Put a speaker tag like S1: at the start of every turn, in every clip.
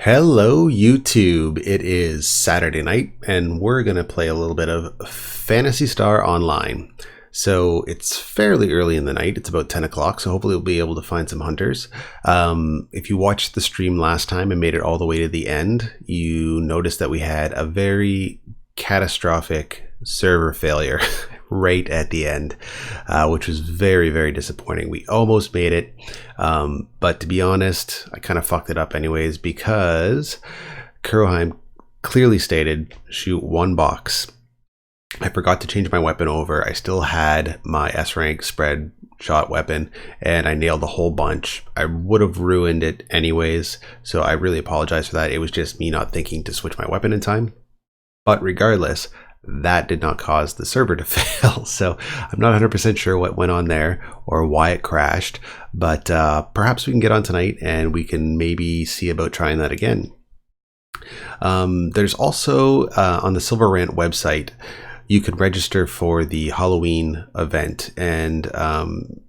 S1: Hello YouTube, it is Saturday night and we're going to play a little bit of Phantasy Star Online. So it's fairly early in the night, it's about 10 o'clock, so hopefully we'll be able to find some hunters. If you watched the stream last time and made it all the way to the end, you noticed that we had a very catastrophic server failure right at the end, which was very, very disappointing. We almost made it, but to be honest, I kind of fucked it up anyways because Kuroheim clearly stated shoot one box. I forgot to change my weapon over. I still had my S rank spread shot weapon and I nailed the whole bunch. I would have ruined it anyways, so I really apologize for that. It was just me not thinking to switch my weapon in time. But regardless, that did not cause the server to fail. So I'm not 100% sure what went on there or why it crashed, but perhaps we can get on tonight and we can maybe see about trying that again. There's also on the Silver Rant website, you can register for the Halloween event, and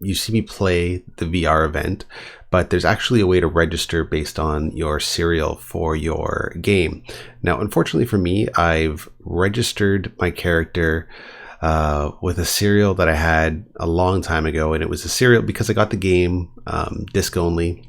S1: you see me play the VR event, but there's actually a way to register based on your serial for your game. Now, unfortunately for me, I've registered my character with a serial that I had a long time ago, and it was a serial because I got the game disc only.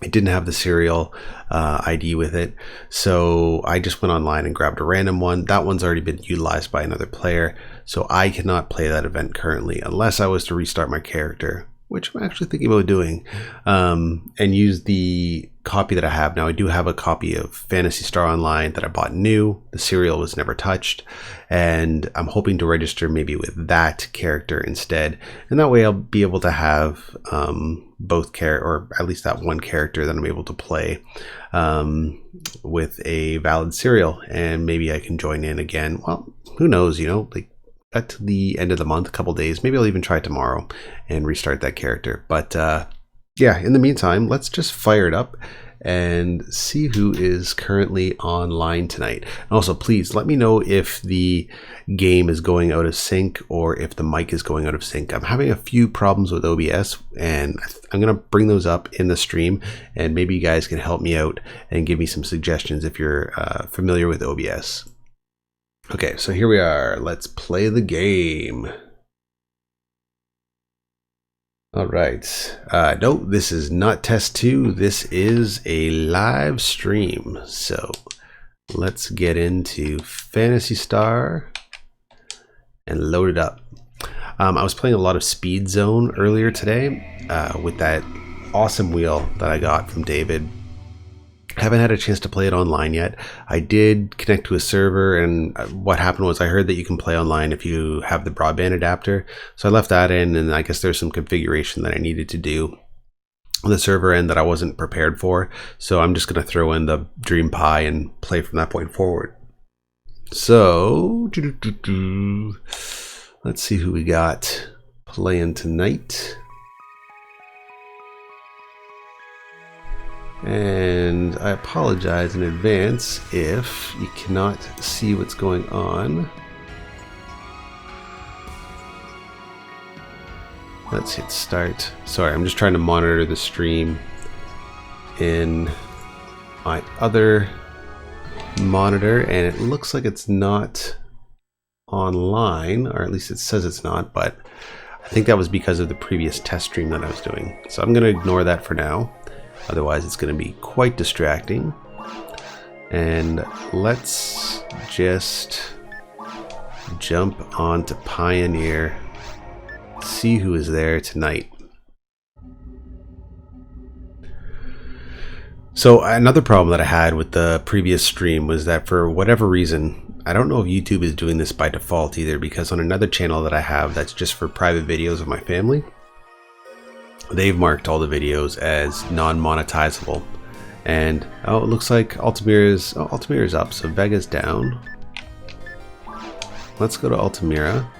S1: It didn't have the serial ID with it, so I just went online and grabbed a random one. That one's already been utilized by another player, so I cannot play that event currently unless I was to restart my character, which I'm actually thinking about doing, and use the copy that I have now. I do have a copy of Phantasy Star Online that I bought new. The serial was never touched, and I'm hoping to register maybe with that character instead, and that way I'll be able to have both or at least that one character that I'm able to play with a valid serial, and maybe I can join in again. Well, who knows, you know, like at the end of the month, a couple days, maybe I'll even try tomorrow and restart that character. But yeah, in the meantime, let's just fire it up and see who is currently online tonight. And also, please let me know if the game is going out of sync or if the mic is going out of sync. I'm having a few problems with OBS, and I'm going to bring those up in the stream, and maybe you guys can help me out and give me some suggestions if you're familiar with OBS. Okay, so here we are. Let's play the game. All right. No, this is not test 2. This is a live stream. So let's get into Phantasy Star and load it up. I was playing a lot of Speed Zone earlier today with that awesome wheel that I got from David. Haven't had a chance to play it online yet. I did connect to a server, and what happened was I heard that you can play online if you have the broadband adapter. So I left that in, and I guess there's some configuration that I needed to do on the server end that I wasn't prepared for. So I'm just going to throw in the DreamPi and play from that point forward. So let's see who we got playing tonight. And I apologize in advance if you cannot see what's going on. Let's hit start. Sorry, I'm just trying to monitor the stream in my other monitor, and it looks like it's not online, or at least it says it's not, but I think that was because of the previous test stream that I was doing. So I'm going to ignore that for now. Otherwise, it's going to be quite distracting. And let's just jump onto Pioneer, see who is there tonight. So another problem that I had with the previous stream was that for whatever reason, I don't know if YouTube is doing this by default either, because on another channel that I have that's just for private videos of my family, they've marked all the videos as non-monetizable. And oh, it looks like Altamira's up, so Vega's down. Let's go to Altamira,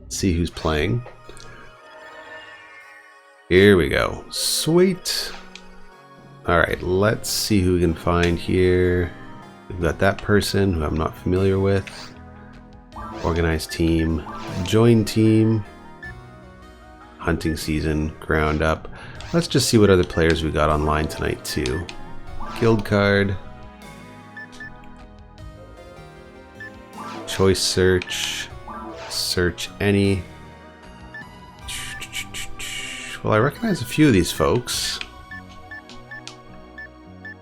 S1: see who's playing. Here we go. Sweet. All right, let's see who we can find here. We've got that person who I'm not familiar with. Organized team, join team. Hunting season, ground up. Let's just see what other players we got online tonight too. Guild card. Choice search. Search any. Well, I recognize a few of these folks.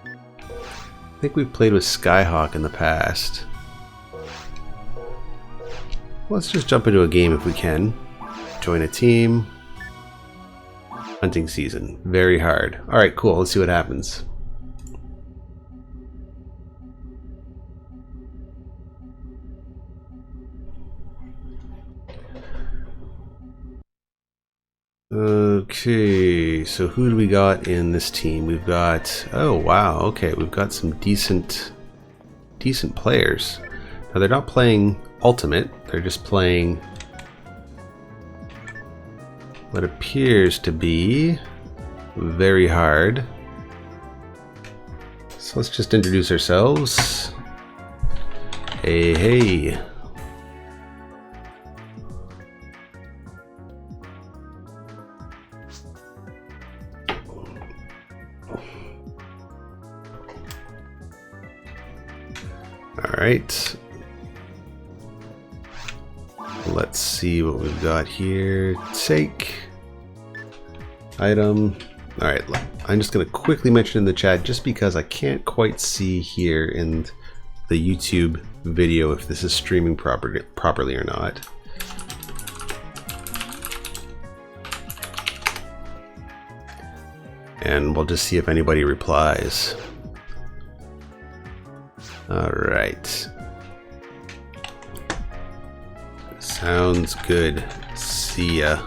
S1: I think we've played with Skyhawk in the past. Let's just jump into a game if we can. Join a team. Hunting season. Very hard. Alright, cool. Let's see what happens. Okay, so who do we got in this team? We've got... Oh, wow. Okay, we've got some decent players. Now, they're not playing Ultimate. They're just playing what appears to be very hard. So let's just introduce ourselves. Hey, hey. Alright. Let's see what we've got here. Take. Item. Alright, I'm just going to quickly mention in the chat just because I can't quite see here in the YouTube video if this is streaming properly or not. And we'll just see if anybody replies. Alright. Sounds good. See ya.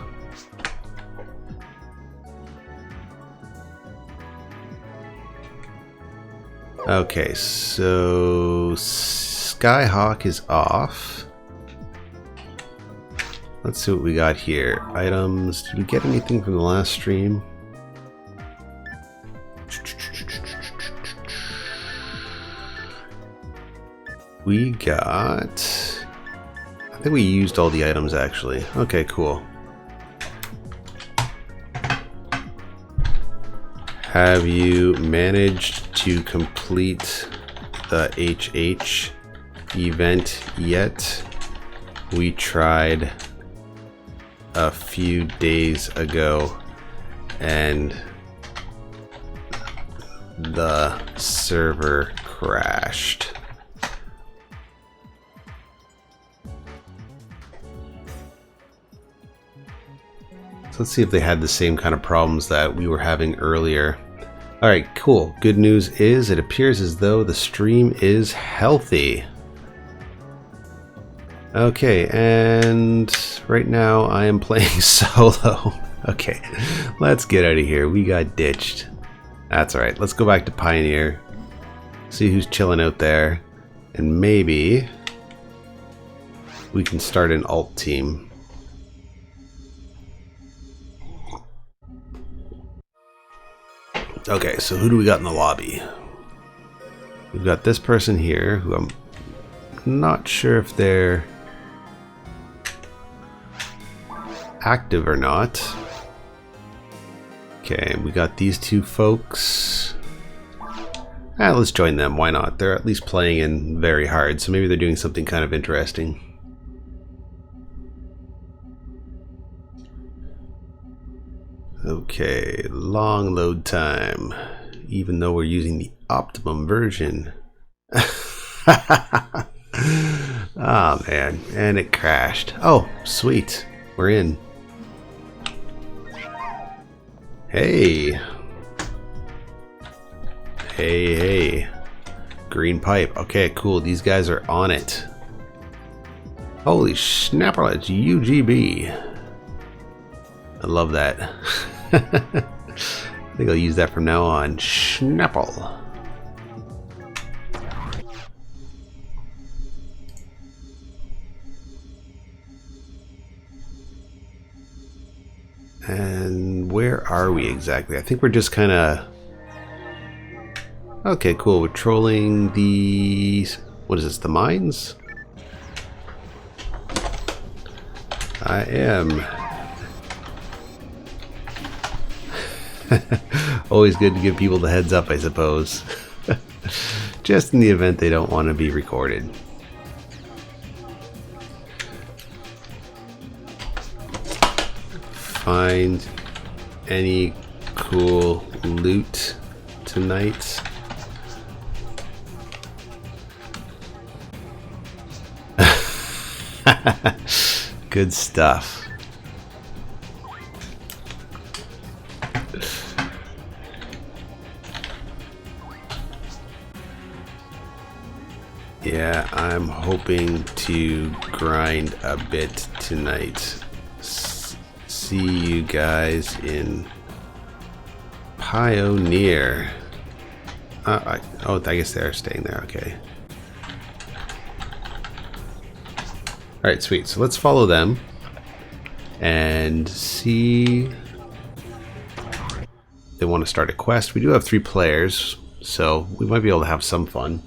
S1: Okay, so Skyhawk is off. Let's see what we got here. Items. Did we get anything from the last stream? We got... I think we used all the items actually. Okay, cool. Have you managed to complete the HH event yet? We tried a few days ago and the server crashed. Let's see if they had the same kind of problems that we were having earlier. Alright, cool. Good news is it appears as though the stream is healthy. Okay, and right now I am playing solo. Okay, let's get out of here. We got ditched. That's alright. Let's go back to Pioneer. See who's chilling out there. And maybe we can start an alt team. Okay, so who do we got in the lobby? We've got this person here, who I'm not sure if they're active or not. Okay, we got these two folks. Let's join them, why not? They're at least playing in very hard, so maybe they're doing something kind of interesting. Okay, long load time, even though we're using the optimum version. Oh man, and it crashed. Oh, sweet, we're in. Hey. Hey, hey. Green pipe. Okay, cool, these guys are on it. Holy snapper, it's UGB. I love that. I think I'll use that from now on. Schnapple. And where are we exactly? I think we're just kind of... Okay, cool. We're trolling the... What is this? The mines? I am. Always good to give people the heads up, I suppose. Just in the event they don't want to be recorded. Find any cool loot tonight? Good stuff. Yeah, I'm hoping to grind a bit tonight. See you guys in Pioneer. I guess they're staying there. Okay. Alright, sweet. So let's follow them and see. They want to start a quest. We do have 3 players, so we might be able to have some fun.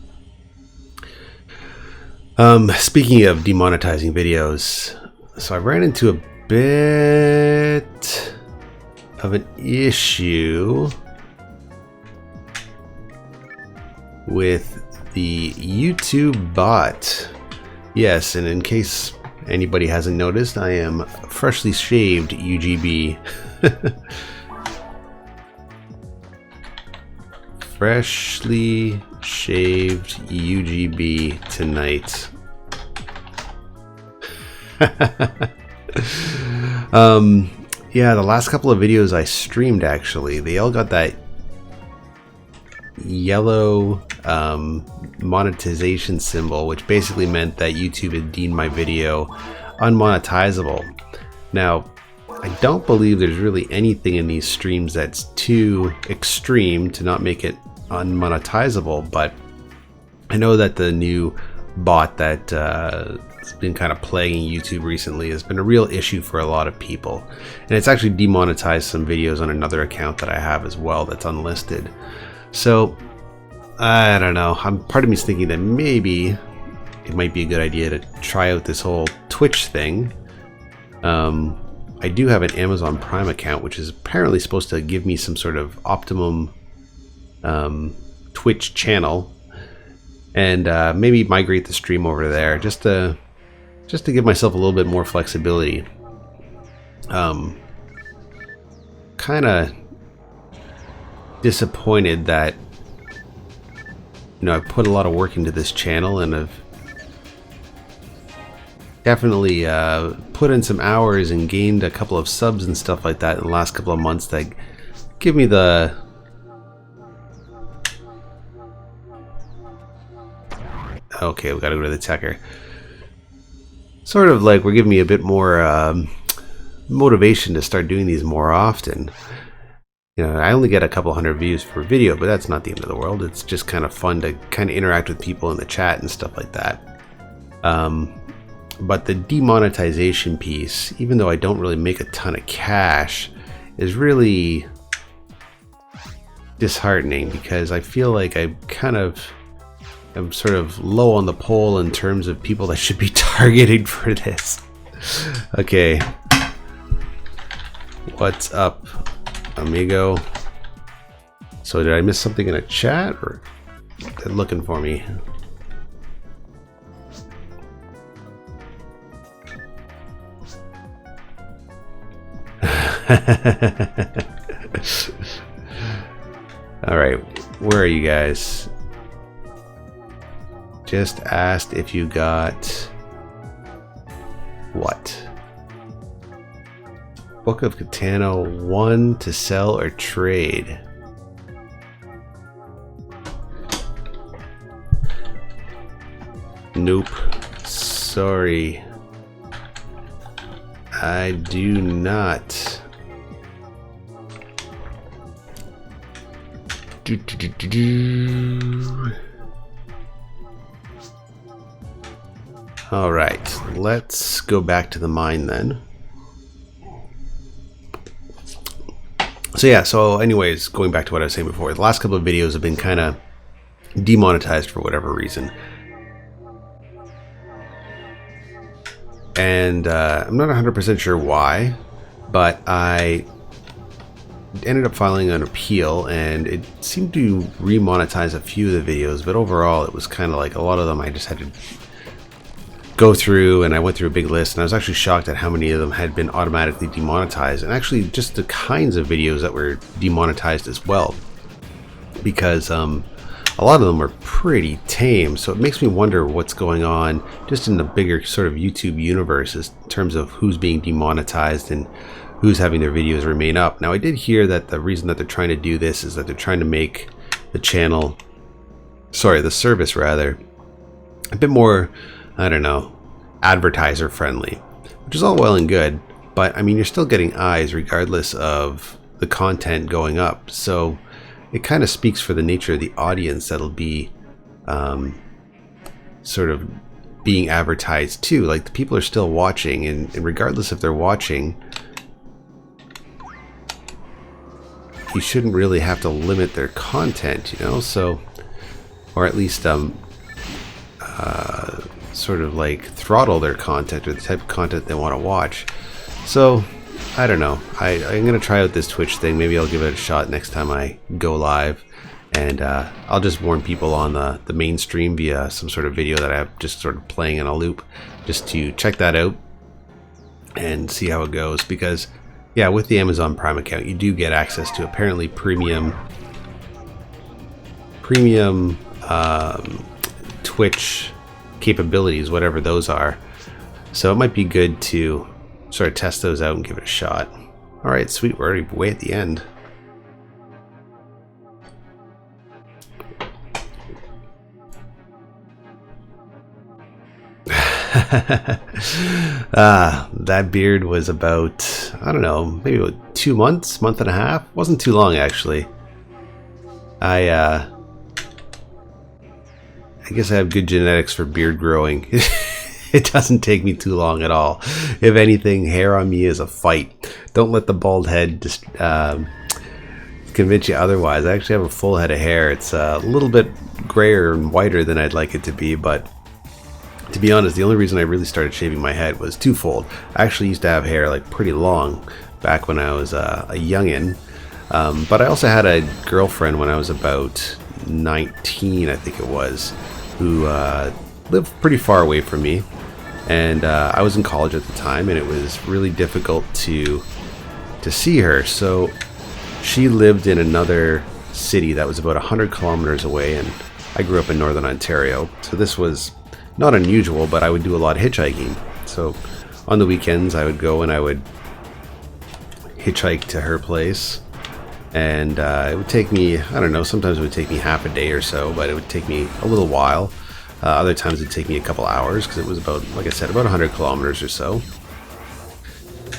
S1: Speaking of demonetizing videos, so I ran into a bit of an issue with the YouTube bot. Yes, and in case anybody hasn't noticed, I am freshly shaved UGB. Freshly shaved UGB tonight. Yeah, the last couple of videos I streamed, actually, they all got that yellow monetization symbol, which basically meant that YouTube had deemed my video unmonetizable. Now, I don't believe there's really anything in these streams that's too extreme to not make it unmonetizable, but I know that the new bot that has been kind of plaguing YouTube recently has been a real issue for a lot of people, and it's actually demonetized some videos on another account that I have as well that's unlisted. So I don't know, part of me is thinking that maybe it might be a good idea to try out this whole Twitch thing. I do have an Amazon Prime account, which is apparently supposed to give me some sort of optimum Twitch channel, and maybe migrate the stream over there just to give myself a little bit more flexibility. Kind of disappointed that, you know, I put a lot of work into this channel, and I've definitely put in some hours and gained a couple of subs and stuff like that in the last couple of months that give me the okay, we gotta go to the Tecker. Sort of like we're giving me a bit more motivation to start doing these more often. You know, I only get a couple hundred views per video, but that's not the end of the world. It's just kind of fun to kind of interact with people in the chat and stuff like that. But the demonetization piece, even though I don't really make a ton of cash, is really disheartening, because I feel like I'm sort of low on the pole in terms of people that should be targeted for this. Okay. What's up, amigo? So did I miss something in a chat, or they're looking for me? All right, where are you guys? Just asked if you got what? Book of Katana 1 to sell or trade. Nope. Sorry. I do not. All right, let's go back to the mine then. So yeah, so anyways, going back to what I was saying before, the last couple of videos have been kind of demonetized for whatever reason. And I'm not 100% sure why, but I ended up filing an appeal, and it seemed to remonetize a few of the videos, but overall it was kind of like a lot of them I just had to go through, and I went through a big list, and I was actually shocked at how many of them had been automatically demonetized, and actually just the kinds of videos that were demonetized as well, because a lot of them are pretty tame. So it makes me wonder what's going on just in the bigger sort of YouTube universe in terms of who's being demonetized and who's having their videos remain up. Now, I did hear that the reason that they're trying to do this is that they're trying to make the service rather, a bit more, I don't know, advertiser friendly, which is all well and good, but I mean, you're still getting eyes regardless of the content going up. So it kind of speaks for the nature of the audience that'll be sort of being advertised too. Like, the people are still watching, and regardless if they're watching, you shouldn't really have to limit their content, you know? So, or at least sort of like throttle their content or the type of content they want to watch. So I don't know. I'm gonna try out this Twitch thing. Maybe I'll give it a shot next time I go live, and I'll just warn people on the main stream via some sort of video that I'm just sort of playing in a loop, just to check that out and see how it goes. Because yeah, with the Amazon Prime account, you do get access to apparently premium Twitch capabilities, whatever those are. So it might be good to sort of test those out and give it a shot. All right, sweet. We're already way at the end. That beard was about, I don't know, maybe about 2 months, month and a half. Wasn't too long, actually. I guess I have good genetics for beard growing. It doesn't take me too long at all. If anything, hair on me is a fight. Don't let the bald head just convince you otherwise. I actually have a full head of hair. It's a little bit grayer and whiter than I'd like it to be, but to be honest, the only reason I really started shaving my head was twofold. I actually used to have hair like pretty long back when I was a youngin', but I also had a girlfriend when I was about 19, I think it was, who lived pretty far away from me. And I was in college at the time, and it was really difficult to see her. So she lived in another city that was about 100 kilometers away, and I grew up in Northern Ontario. So this was not unusual, but I would do a lot of hitchhiking. So on the weekends, I would go and I would hitchhike to her place. And it would take me, I don't know, sometimes it would take me half a day or so, but it would take me a little while. Other times it'd take me a couple hours, because it was about, like I said, about 100 kilometers or so.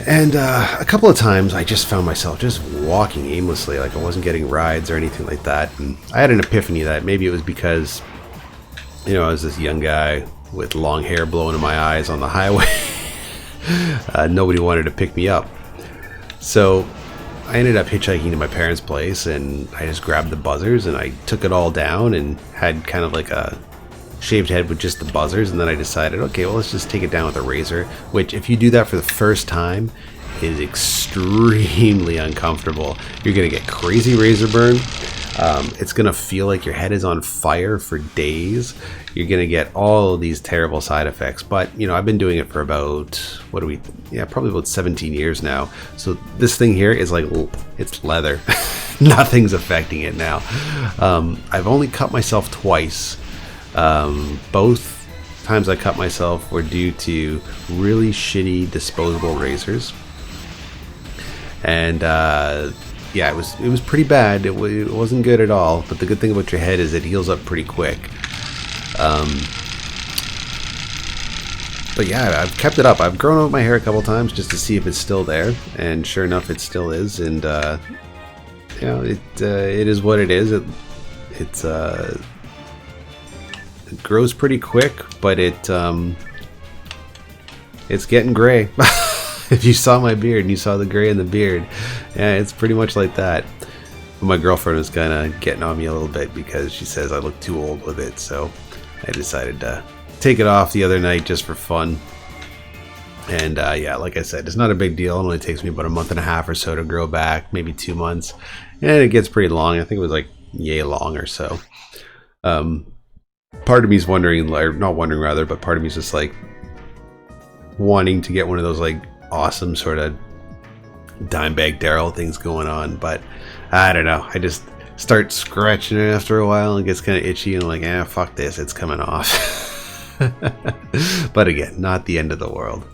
S1: And a couple of times I just found myself just walking aimlessly, like I wasn't getting rides or anything like that. And I had an epiphany that maybe it was because, you know, I was this young guy with long hair blowing in my eyes on the highway. Nobody wanted to pick me up. So I ended up hitchhiking to my parents' place, and I just grabbed the buzzers and I took it all down and had kind of like a shaved head with just the buzzers. And then I decided, okay, well, let's just take it down with a razor, which if you do that for the first time is extremely uncomfortable. You're gonna get crazy razor burn. It's gonna feel like your head is on fire for days. You're gonna get all of these terrible side effects. But you know, I've been doing it for about, probably about 17 years now. So this thing here is like, it's leather. Nothing's affecting it now. I've only cut myself twice. Both times I cut myself were due to really shitty disposable razors. And yeah, it was pretty bad. It wasn't good at all. But the good thing about your head is it heals up pretty quick. But yeah, I've kept it up. I've grown out my hair a couple times just to see if it's still there, and sure enough, it still is. And you know, it is what it is. It grows pretty quick, but it's getting gray. If you saw my beard and you saw the gray in the beard, yeah, it's pretty much like that. But my girlfriend was kind of getting on me a little bit because she says I look too old with it, so I decided to take it off the other night just for fun. And yeah, like I said, it's not a big deal. It only takes me about a month and a half or so to grow back, maybe 2 months. And it gets pretty long. I think it was like yay long or so. Part of me is wondering, or not wondering rather, but part of me is just like wanting to get one of those like awesome sort of Dimebag Daryl things going on. But I don't know. I just start scratching it after a while and it gets kind of itchy and like, fuck this, it's coming off. But again, not the end of the world.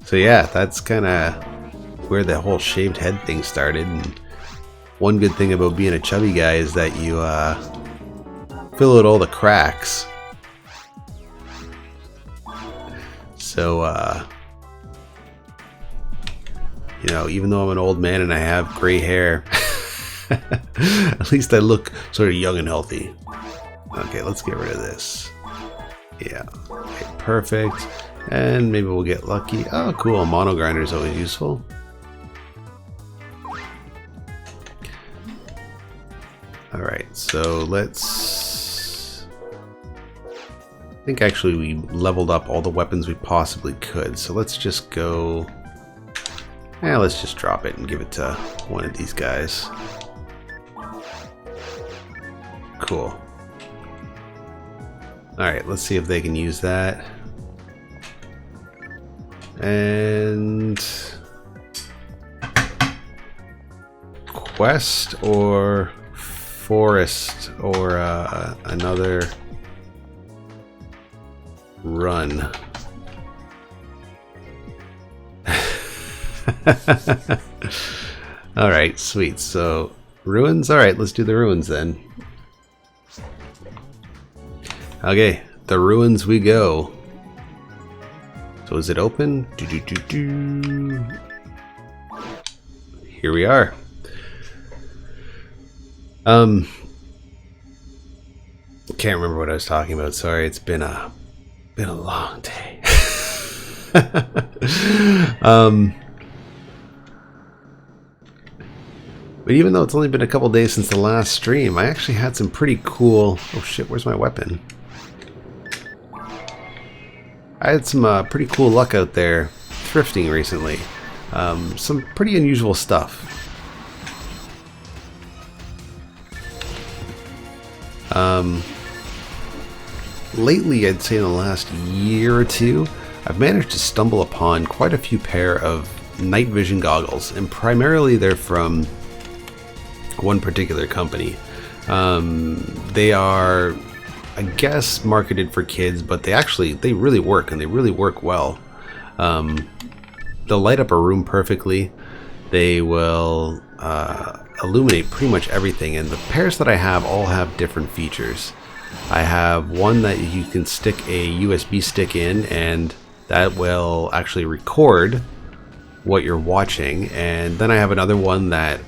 S1: So yeah, that's kind of where the whole shaved head thing started. And one good thing about being a chubby guy is that you fill out all the cracks. So you know, even though I'm an old man and I have gray hair, at least I look sort of young and healthy. Okay, let's get rid of this. Yeah, okay, perfect. And maybe we'll get lucky. Oh, cool. A mono grinder is always useful. All right, so let's... I think actually we leveled up all the weapons we possibly could. So let's just go... Yeah, let's just drop it and give it to one of these guys. Cool. Alright, let's see if they can use that. And... Quest or forest or another run. Alright, sweet. So, ruins? Alright, let's do the ruins then. Okay, the ruins we go. So is it open? Here we are. Can't remember what I was talking about. Sorry, it's been a long day. But even though it's only been a couple days since the last stream, I actually had some pretty cool... Oh shit, where's my weapon? I had some pretty cool luck out there thrifting recently. Some pretty unusual stuff. Lately, I'd say in the last year or two, I've managed to stumble upon quite a few pair of night vision goggles, and primarily they're from one particular company. They are, I guess, marketed for kids, but they really work, and they really work well. They'll light up a room perfectly. They will illuminate pretty much everything, and the pairs that I have all have different features. I have one that you can stick a USB stick in, and that will actually record what you're watching. And then I have another one that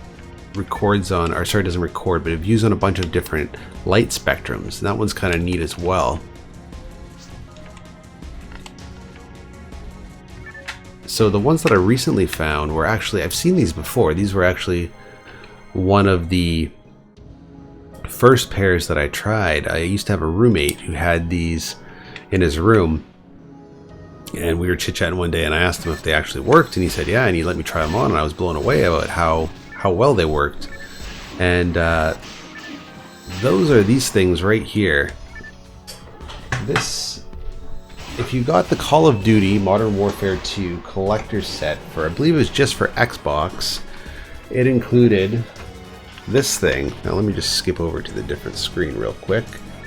S1: records on, or sorry, doesn't record, but it views on a bunch of different light spectrums. And that one's kind of neat as well. So the ones that I recently found were actually, I've seen these before. These were actually one of the first pairs that I tried. I used to have a roommate who had these in his room, and we were chit-chatting one day, and I asked him if they actually worked, and he said yeah, and he let me try them on, and I was blown away about how well they worked. And those are these things right here. This, if you got the Call of Duty Modern Warfare 2 collector's set for, I believe it was just for Xbox, it included this thing. Now let me just skip over to the different screen real quick.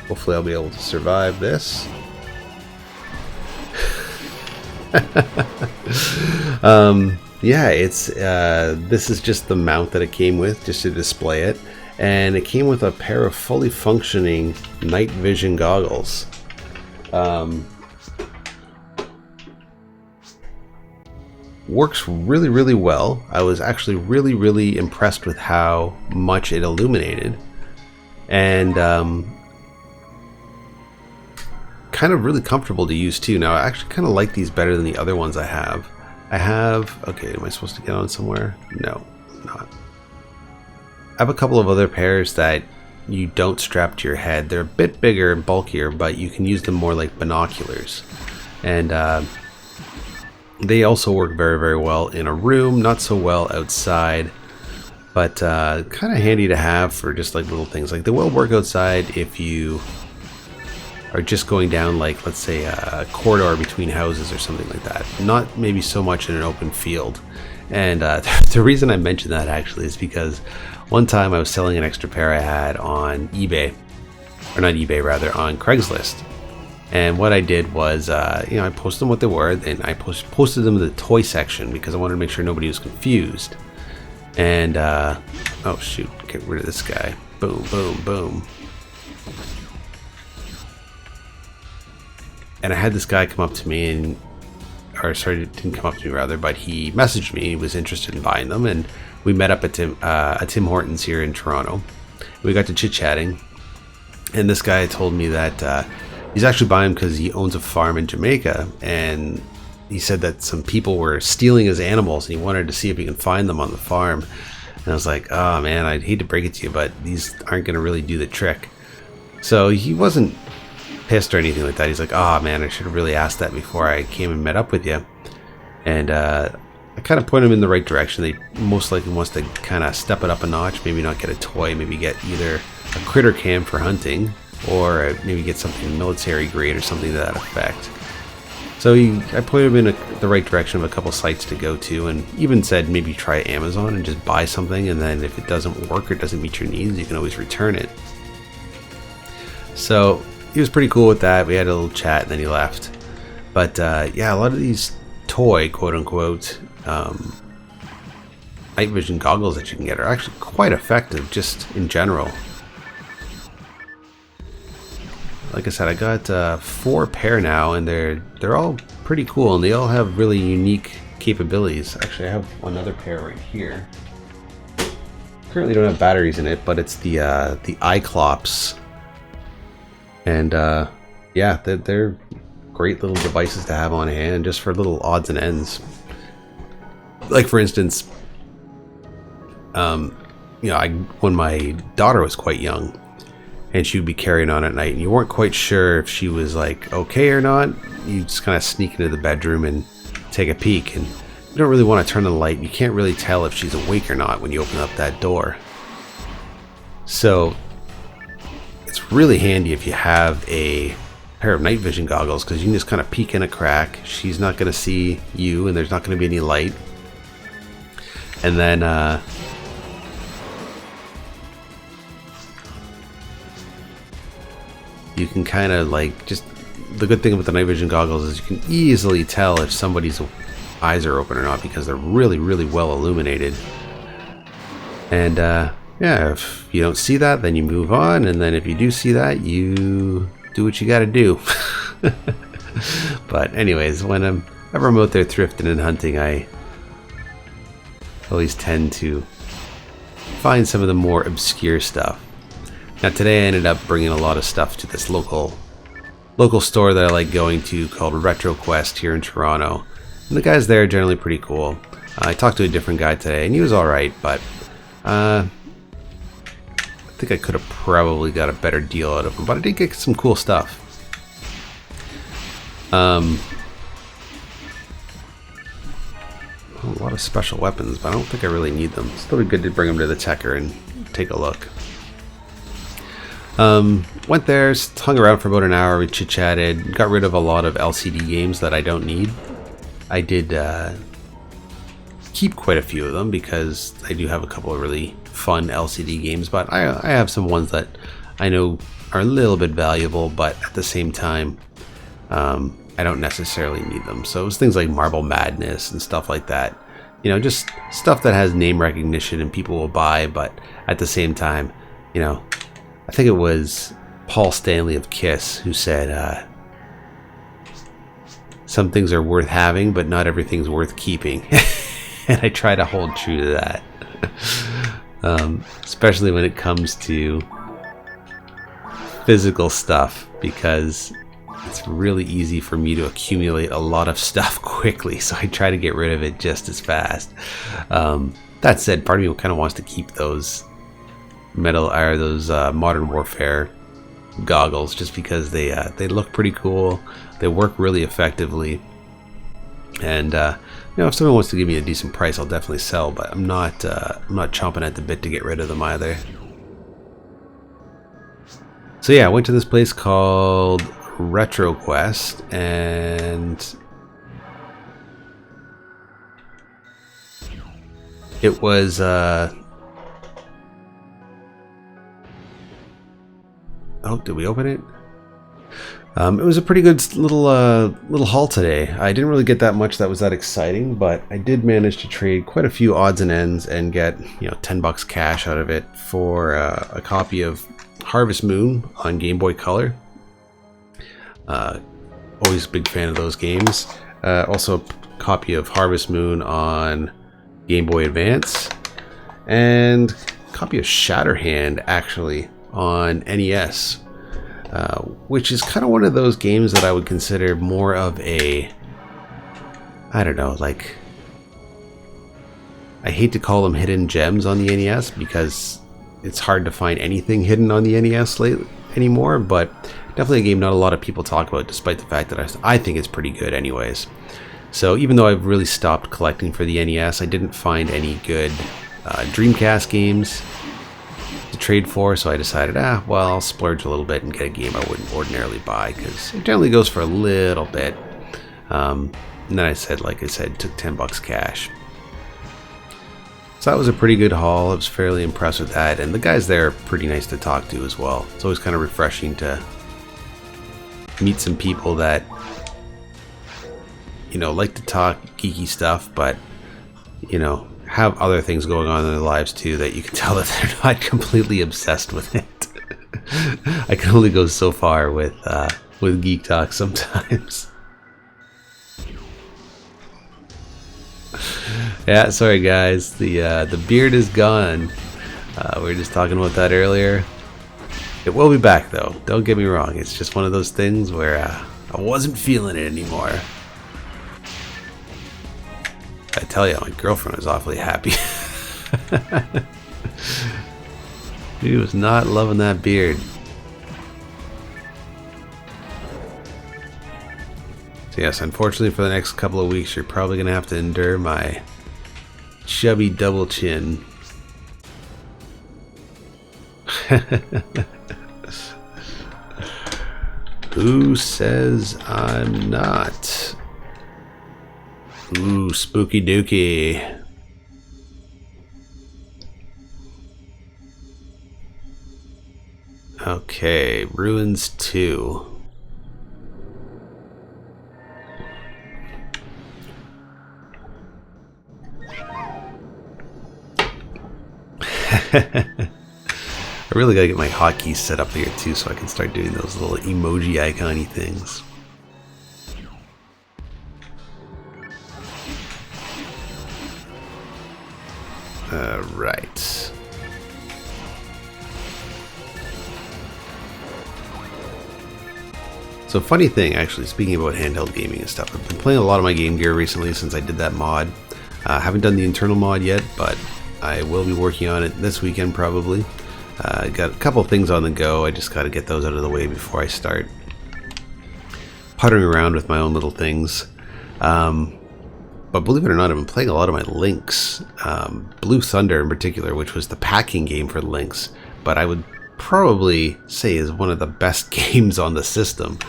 S1: Hopefully I'll be able to survive this. Yeah, it's this is just the mount that it came with, just to display it, and it came with a pair of fully functioning night vision goggles. Works really well. I was actually really impressed with how much it illuminated, and kind of really comfortable to use too. Now I actually kind of like these better than the other ones I have. Okay, am I supposed to get on somewhere? No, I'm not. I have a couple of other pairs that you don't strap to your head. They're a bit bigger and bulkier, but you can use them more like binoculars. And they also work very, very well in a room, not so well outside, but kind of handy to have for just like little things. Like they will work outside if you are just going down, like, let's say a corridor between houses or something like that. Not maybe so much in an open field. And the reason I mentioned that actually is because one time I was selling an extra pair I had on eBay, or not eBay, rather on Craigslist. And what I did was, I posted them what they were, and I posted them in the toy section because I wanted to make sure nobody was confused. And, oh shoot, get rid of this guy. Boom, boom, boom. And I had this guy come up to me didn't come up to me rather, but he messaged me. He was interested in buying them, and we met up at Tim Hortons here in Toronto. We got to chit-chatting, and this guy told me that he's actually buying them because he owns a farm in Jamaica, and he said that some people were stealing his animals, and he wanted to see if he can find them on the farm. And I was like, oh man, I'd hate to break it to you, but these aren't going to really do the trick. So he wasn't pissed or anything like that. He's like, oh man, I should have really asked that before I came and met up with you. And I kind of point him in the right direction. They most likely wants to kind of step it up a notch, maybe not get a toy, maybe get either a critter cam for hunting, or maybe get something military grade or something to that effect. So I pointed him in the right direction of a couple sites to go to, and even said maybe try Amazon and just buy something, and then if it doesn't work or doesn't meet your needs, you can always return it. So he was pretty cool with that. We had a little chat and then he left. But yeah, a lot of these toy, quote unquote, night vision goggles that you can get are actually quite effective just in general. Like I said, I got 4 pair now, and they're all pretty cool, and they all have really unique capabilities. Actually, I have another pair right here. Currently don't have batteries in it, but it's the iClops. And yeah, they're great little devices to have on hand just for little odds and ends. Like for instance, when my daughter was quite young and she would be carrying on at night and you weren't quite sure if she was like okay or not, you just kind of sneak into the bedroom and take a peek, and you don't really want to turn on the light. You can't really tell if she's awake or not when you open up that door. So it's really handy if you have a pair of night vision goggles, because you can just kind of peek in a crack. She's not going to see you, and there's not going to be any light. And then you can kind of like, just the good thing about the night vision goggles is you can easily tell if somebody's eyes are open or not, because they're really, really well illuminated. And yeah, if you don't see that, then you move on, and then if you do see that, you do what you gotta do. But anyways, when I'm out there thrifting and hunting, I always tend to find some of the more obscure stuff. Now today I ended up bringing a lot of stuff to this local store that I like going to, called RetroQuest here in Toronto, and the guys there are generally pretty cool. I talked to a different guy today, and he was alright, but I think I could have probably got a better deal out of him, but I did get some cool stuff. A lot of special weapons, but I don't think I really need them. It's still be good to bring them to the Techer and take a look. Went there, hung around for about an hour, we chit-chatted, got rid of a lot of LCD games that I don't need. I did keep quite a few of them because I do have a couple of really fun LCD games, but I have some ones that I know are a little bit valuable, but at the same time I don't necessarily need them. So it was things like Marble Madness and stuff like that, you know, just stuff that has name recognition and people will buy, but at the same time, you know, I think it was Paul Stanley of Kiss who said some things are worth having, but not everything's worth keeping. And I try to hold true to that. Especially when it comes to physical stuff, because it's really easy for me to accumulate a lot of stuff quickly, so I try to get rid of it just as fast. That said, part of me kind of wants to keep those Modern Warfare goggles, just because they look pretty cool. They work really effectively, and if someone wants to give me a decent price, I'll definitely sell. But I'm not chomping at the bit to get rid of them either. So yeah, I went to this place called RetroQuest, and it was oh, did we open it? It was a pretty good little haul today. I didn't really get that much that was that exciting, but I did manage to trade quite a few odds and ends and get $10 cash out of it for a copy of Harvest Moon on Game Boy Color. Always a big fan of those games. Also a copy of Harvest Moon on Game Boy Advance, and a copy of Shatterhand actually on NES. Which is kind of one of those games that I would consider more of a, I don't know, like, I hate to call them hidden gems on the NES because it's hard to find anything hidden on the NES anymore, but definitely a game not a lot of people talk about, despite the fact that I think it's pretty good anyways. So even though I've really stopped collecting for the NES, I didn't find any good Dreamcast games to trade for, so I decided, well, I'll splurge a little bit and get a game I wouldn't ordinarily buy, because it generally goes for a little bit. And then I said, like I said, took $10 cash. So that was a pretty good haul. I was fairly impressed with that, and the guys there are pretty nice to talk to as well. It's always kind of refreshing to meet some people that like to talk geeky stuff, but have other things going on in their lives too that you can tell that they're not completely obsessed with it. I can only go so far with geek talk sometimes. Yeah, sorry guys, the beard is gone. We were just talking about that earlier. It will be back though, don't get me wrong. It's just one of those things where I wasn't feeling it anymore. I tell you, my girlfriend was awfully happy. She was not loving that beard. So yes, unfortunately for the next couple of weeks, you're probably going to have to endure my chubby double chin. Who says I'm not? Ooh, spooky dookie. Okay, Ruins 2. I really gotta get my hotkeys set up here too so I can start doing those little emoji icon-y things. Right. So funny thing, actually, speaking about handheld gaming and stuff, I've been playing a lot of my Game Gear recently since I did that mod. Haven't done the internal mod yet, but I will be working on it this weekend probably. I got a couple of things on the go. I just got to get those out of the way before I start puttering around with my own little things. But believe it or not, I've been playing a lot of my Lynx. Blue Thunder in particular, which was the packing game for Lynx, but I would probably say is one of the best games on the system.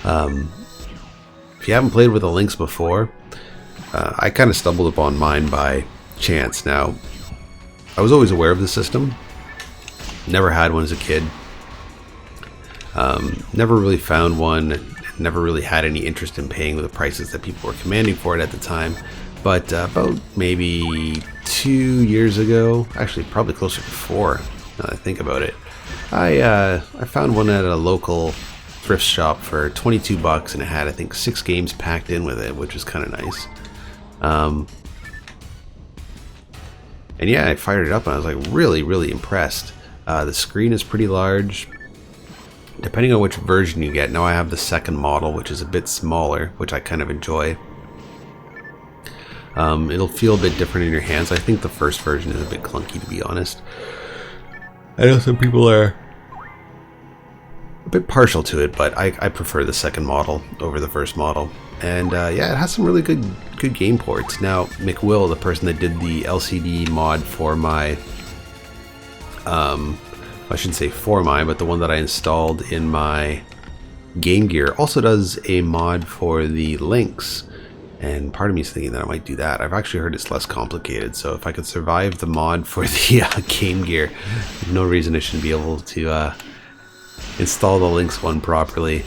S1: If you haven't played with a Lynx before, I kind of stumbled upon mine by chance. Now, I was always aware of the system. Never had one as a kid. Never really found one. Never really had any interest in paying the prices that people were commanding for it at the time. But about maybe 2 years ago, actually probably closer to 4, now that I think about it, I found one at a local thrift shop for $22, and it had, I think, 6 games packed in with it, which was kind of nice. And yeah, I fired it up and I was like really, really impressed. The screen is pretty large. Depending on which version you get. Now I have the second model, which is a bit smaller, which I kind of enjoy. It'll feel a bit different in your hands. I think the first version is a bit clunky, to be honest. I know some people are bit partial to it, but I prefer the second model over the first model. And yeah, it has some really good game ports. Now, McWill, the person that did the LCD mod for my, I shouldn't say for my, but the one that I installed in my Game Gear, also does a mod for the Lynx. And part of me is thinking that I might do that. I've actually heard it's less complicated, so if I could survive the mod for the Game Gear, there's no reason I shouldn't be able to install the Lynx one properly.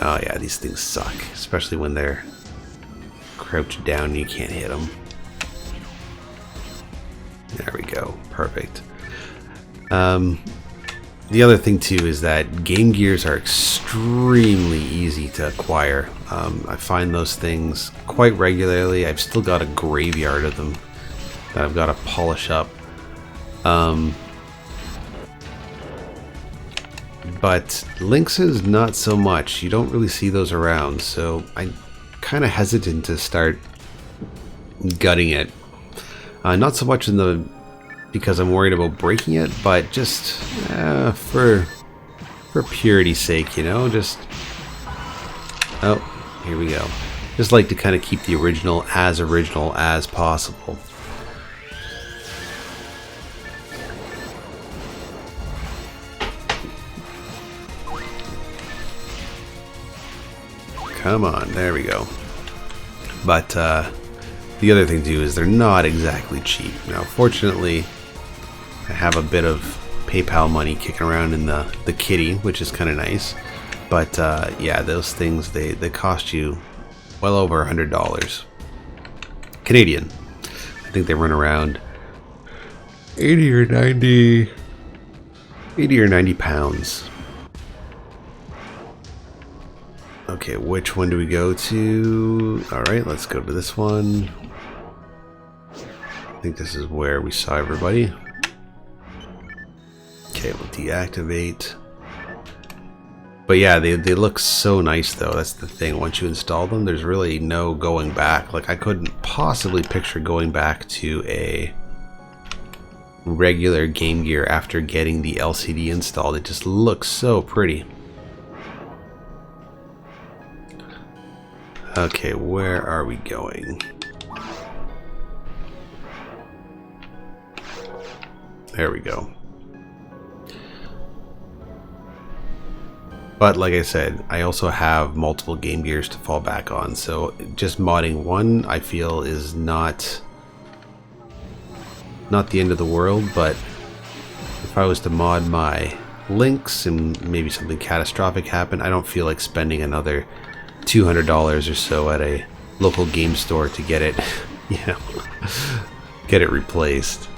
S1: Oh yeah, these things suck, especially when they're crouched down and you can't hit them. There we go, perfect. The other thing too is that Game Gears are extremely easy to acquire. I find those things quite regularly. I've still got a graveyard of them that I've got to polish up. But Lynxes, not so much. You don't really see those around, so I'm kind of hesitant to start gutting it. Not so much because I'm worried about breaking it, but just for purity's sake, you know, just... Oh, here we go. Just like to kind of keep the original as possible. Come on, there we go. But the other thing too is they're not exactly cheap. Now, fortunately, I have a bit of PayPal money kicking around in the kitty, which is kind of nice. But yeah, those things, they cost you well over $100 Canadian. I think they run around 80 or 90 pounds. Okay, which one do we go to? Alright, let's go to this one. I think this is where we saw everybody. Okay, we'll deactivate. But yeah, they look so nice though. That's the thing. Once you install them, there's really no going back. Like, I couldn't possibly picture going back to a regular Game Gear after getting the LCD installed. It just looks so pretty. Okay, where are we going? There we go. But like I said, I also have multiple Game Gears to fall back on, so just modding one, I feel, is not the end of the world. But if I was to mod my Lynx and maybe something catastrophic happened, I don't feel like spending another $200 or so at a local game store to get it, you know, get it replaced.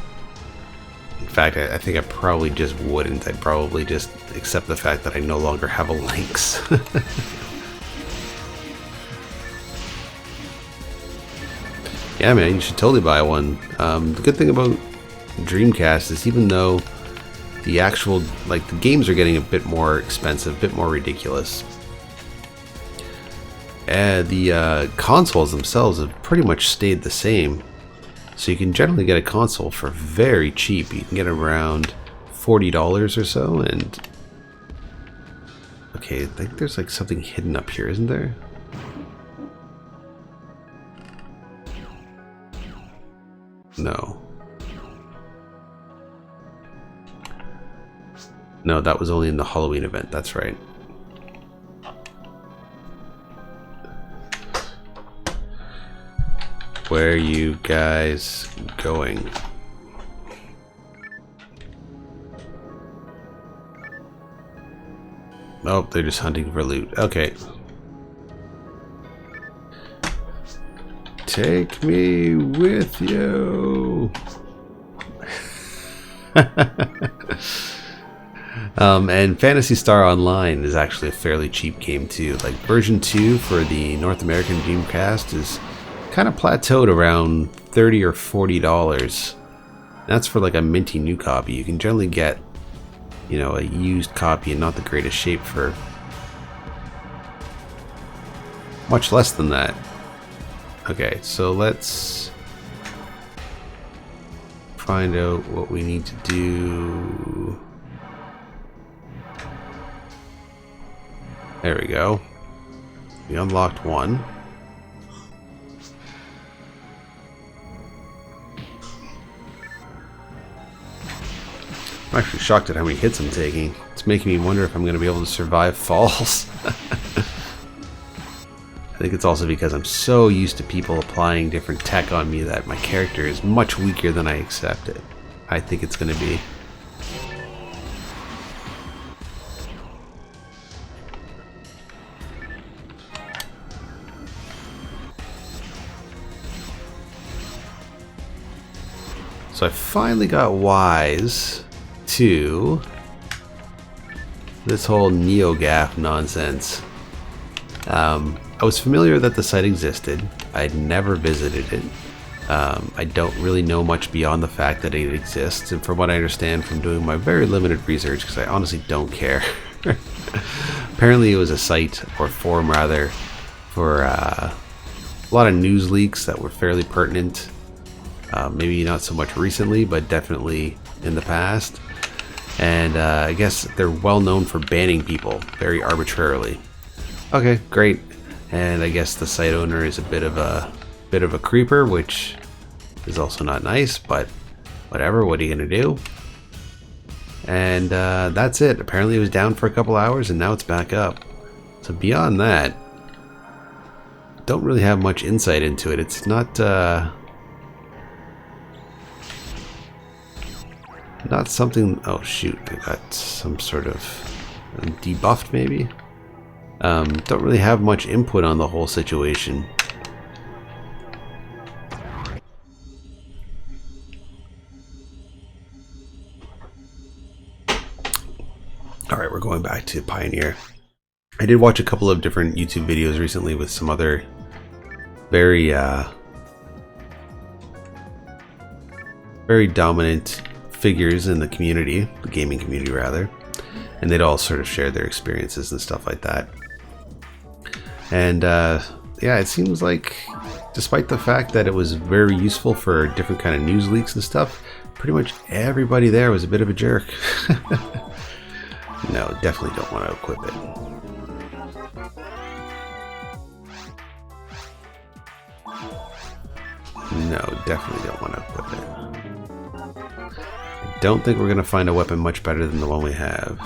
S1: In fact, I think I probably just wouldn't. I'd probably just accept the fact that I no longer have a Lynx. Yeah, man, you should totally buy one. The good thing about Dreamcast is, even though the actual, like, the games are getting a bit more expensive, a bit more ridiculous, the consoles themselves have pretty much stayed the same. So you can generally get a console for very cheap. You can get around $40 or so. And okay, I think there's like something hidden up here, isn't there? No. No, that was only in the Halloween event. That's right. Where are you guys going? Oh, they're just hunting for loot. Okay. Take me with you. And Phantasy Star Online is actually a fairly cheap game too. Like, version 2 for the North American Dreamcast is kind of plateaued around $30 or $40. That's for like a minty new copy. You can generally get, you know, a used copy in not the greatest shape for much less than that. Okay, so let's find out what we need to do. There we go. We unlocked one. I'm actually shocked at how many hits I'm taking. It's making me wonder if I'm going to be able to survive falls. I think it's also because I'm so used to people applying different tech on me that my character is much weaker than I accept it. I think it's going to be. So I finally got wise to this whole NeoGAF nonsense. I was familiar that the site existed. I'd never visited it. I don't really know much beyond the fact that it exists, and from what I understand from doing my very limited research, because I honestly don't care. Apparently it was a site, or forum rather, for a lot of news leaks that were fairly pertinent. Maybe not so much recently, but definitely in the past. And I guess they're well known for banning people very arbitrarily. Okay, great. And I guess the site owner is a bit of a creeper, which is also not nice, but whatever, what are you gonna do? And that's it. Apparently it was down for a couple hours and now it's back up. So beyond that, don't really have much insight into it. It's not something. Oh shoot, I got some sort of debuffed maybe. Don't really have much input on the whole situation. Alright, we're going back to Pioneer. I did watch a couple of different YouTube videos recently with some other very dominant figures in the community, the gaming community rather, and they'd all sort of share their experiences and stuff like that. And yeah, it seems like despite the fact that it was very useful for different kind of news leaks and stuff, pretty much everybody there was a bit of a jerk. No, definitely don't want to equip it. No, definitely don't want to equip it. I don't think we're going to find a weapon much better than the one we have.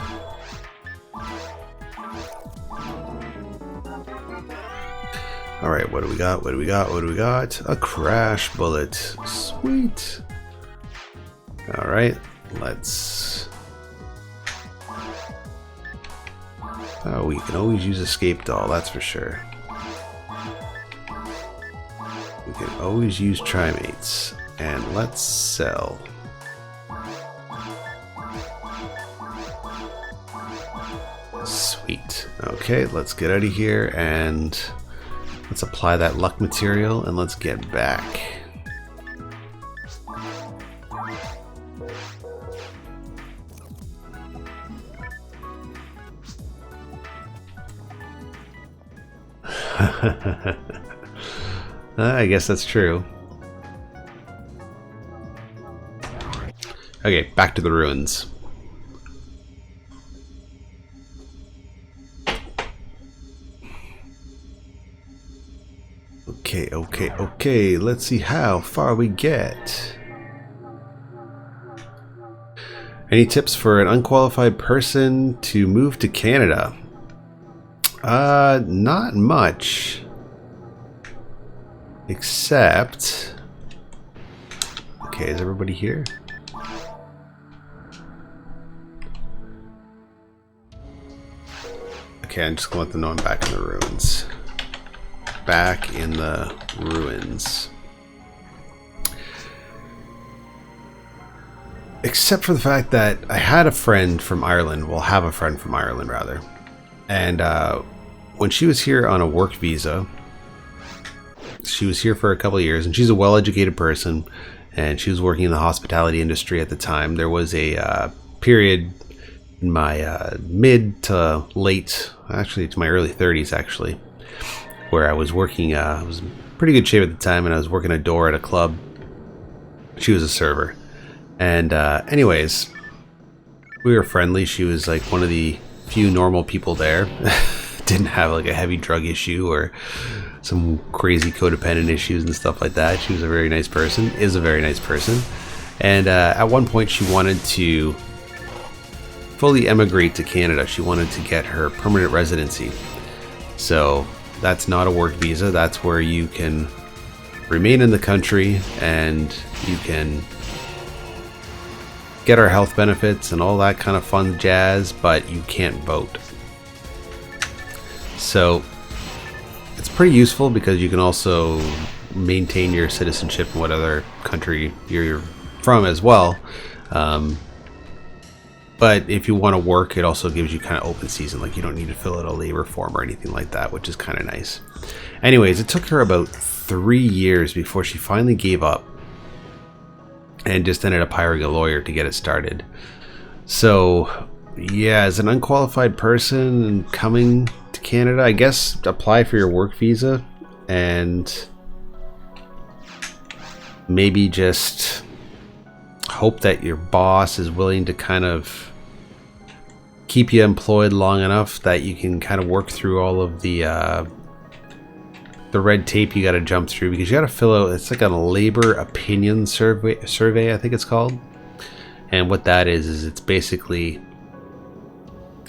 S1: Alright, what do we got? What do we got? What do we got? A crash bullet. Sweet. Alright, let's... Oh, we can always use escape doll, that's for sure. We can always use trimates. And let's sell. Sweet. Okay, let's get out of here and let's apply that luck material and let's get back. I guess that's true. Okay, back to the ruins. Okay, let's see how far we get. Any tips for an unqualified person to move to Canada? Not much. Except... Okay, is everybody here? Okay, I'm just gonna let them know I'm back in the ruins. Back in the ruins. Except for the fact that I had a friend from Ireland, well, have a friend from Ireland rather. And when she was here on a work visa, she was here for a couple of years, and she's a well-educated person, and she was working in the hospitality industry at the time. There was a period in my mid to late, actually to my early 30s actually, where I was working, I was in pretty good shape at the time, and I was working a door at a club. She was a server. And anyways, we were friendly. She was like one of the few normal people there, didn't have like a heavy drug issue or some crazy codependent issues and stuff like that. She was a very nice person, is a very nice person. And at one point she wanted to fully emigrate to Canada. She wanted to get her permanent residency. So that's not a work visa. That's where you can remain in the country and you can get our health benefits and all that kind of fun jazz, but you can't vote. So it's pretty useful because you can also maintain your citizenship in what other country you're from as well. But if you want to work, it also gives you kind of open season. Like you don't need to fill out a labor form or anything like that, which is kind of nice. Anyways, it took her about 3 years before she finally gave up and just ended up hiring a lawyer to get it started. So yeah, as an unqualified person coming to Canada, I guess apply for your work visa and maybe just hope that your boss is willing to kind of keep you employed long enough that you can kind of work through all of the red tape you got to jump through, because you got to fill out, it's like a labor opinion survey I think it's called. And what that is it's basically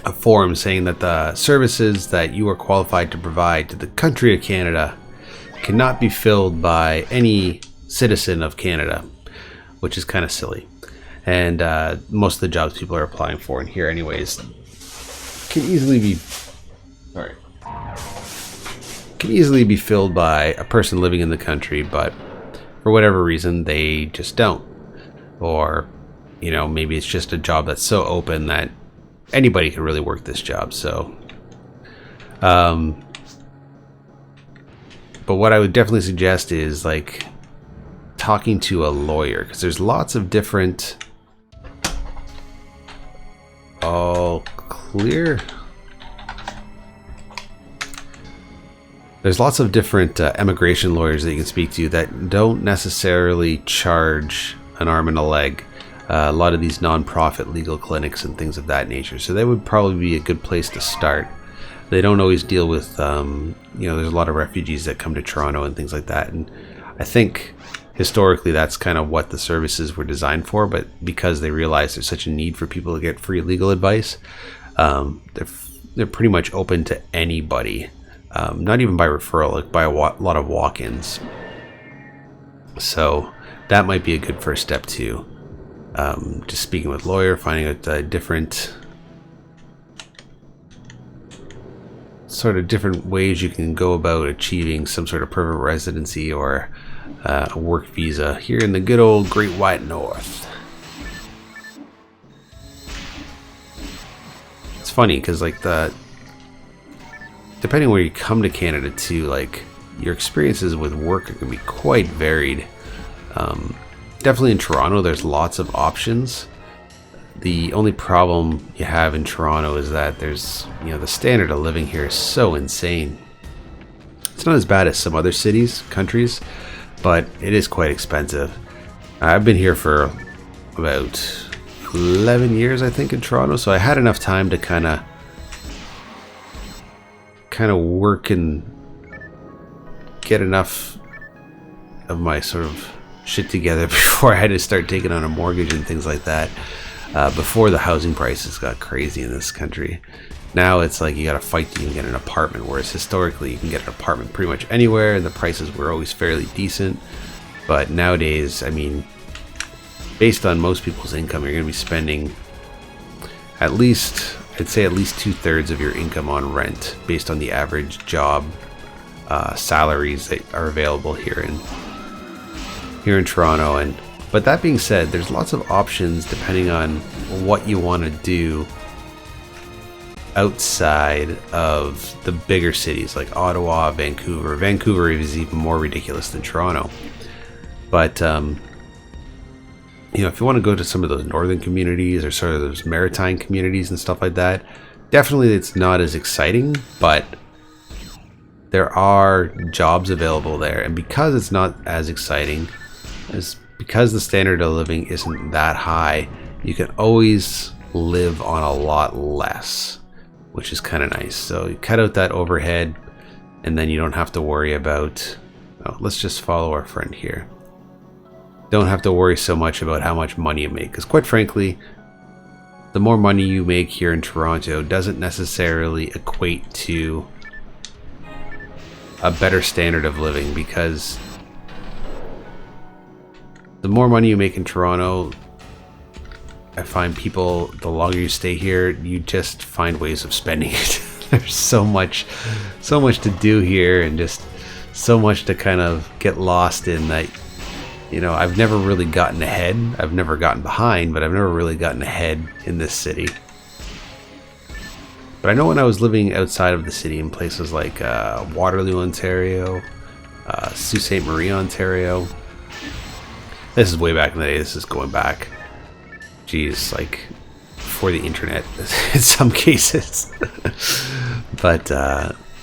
S1: a form saying that the services that you are qualified to provide to the country of Canada cannot be filled by any citizen of Canada, which is kind of silly. And most of the jobs people are applying for in here anyways can easily be filled by a person living in the country, but for whatever reason they just don't. Or, you know, maybe it's just a job that's so open that anybody can really work this job. So but what I would definitely suggest is like talking to a lawyer, because there's lots of different... All clear. There's lots of different immigration lawyers that you can speak to that don't necessarily charge an arm and a leg. A lot of these non-profit legal clinics and things of that nature. So that would probably be a good place to start. They don't always deal with, you know, there's a lot of refugees that come to Toronto and things like that. And I think historically that's kind of what the services were designed for, but because they realize there's such a need for people to get free legal advice, they're pretty much open to anybody, not even by referral, like by a lot of walk-ins. So that might be a good first step too. Just speaking with lawyer, finding out different ways you can go about achieving some sort of permanent residency or a work visa here in the good old Great White North. It's funny because like depending where you come to Canada too, like your experiences with work are going to be quite varied. Definitely in Toronto there's lots of options. The only problem you have in Toronto is that there's, you know, the standard of living here is so insane. It's not as bad as some other cities, countries, but it is quite expensive. I've been here for about 11 years, I think, in Toronto, so I had enough time to kind of work and get enough of my sort of shit together before I had to start taking on a mortgage and things like that. Before the housing prices got crazy in this country. Now it's like you gotta fight to even get an apartment, whereas historically you can get an apartment pretty much anywhere and the prices were always fairly decent. But nowadays, I mean, based on most people's income, you're gonna be spending at least, I'd say at least 2/3 of your income on rent, based on the average job salaries that are available here in Toronto. But that being said, there's lots of options depending on what you want to do outside of the bigger cities like Ottawa, Vancouver. Vancouver is even more ridiculous than Toronto. But you know, if you want to go to some of those northern communities or sort of those maritime communities and stuff like that, definitely it's not as exciting, but there are jobs available there. And because it's not as exciting, because the standard of living isn't that high, you can always live on a lot less. which is kind of nice. So you cut out that overhead, and then you don't have to worry about, oh, let's just follow our friend here. Don't have to worry so much about how much money you make, because quite frankly, the more money you make here in Toronto doesn't necessarily equate to a better standard of living, because the more money you make in Toronto, I find people, the longer you stay here, you just find ways of spending it. There's so much to do here, and just so much to kind of get lost in that, you know, I've never really gotten ahead. I've never gotten behind, but I've never really gotten ahead in this city. But I know when I was living outside of the city in places like Waterloo, Ontario, Sault Ste. Marie, Ontario. This is way back in the day. This is going back, geez, like before the internet in some cases. But,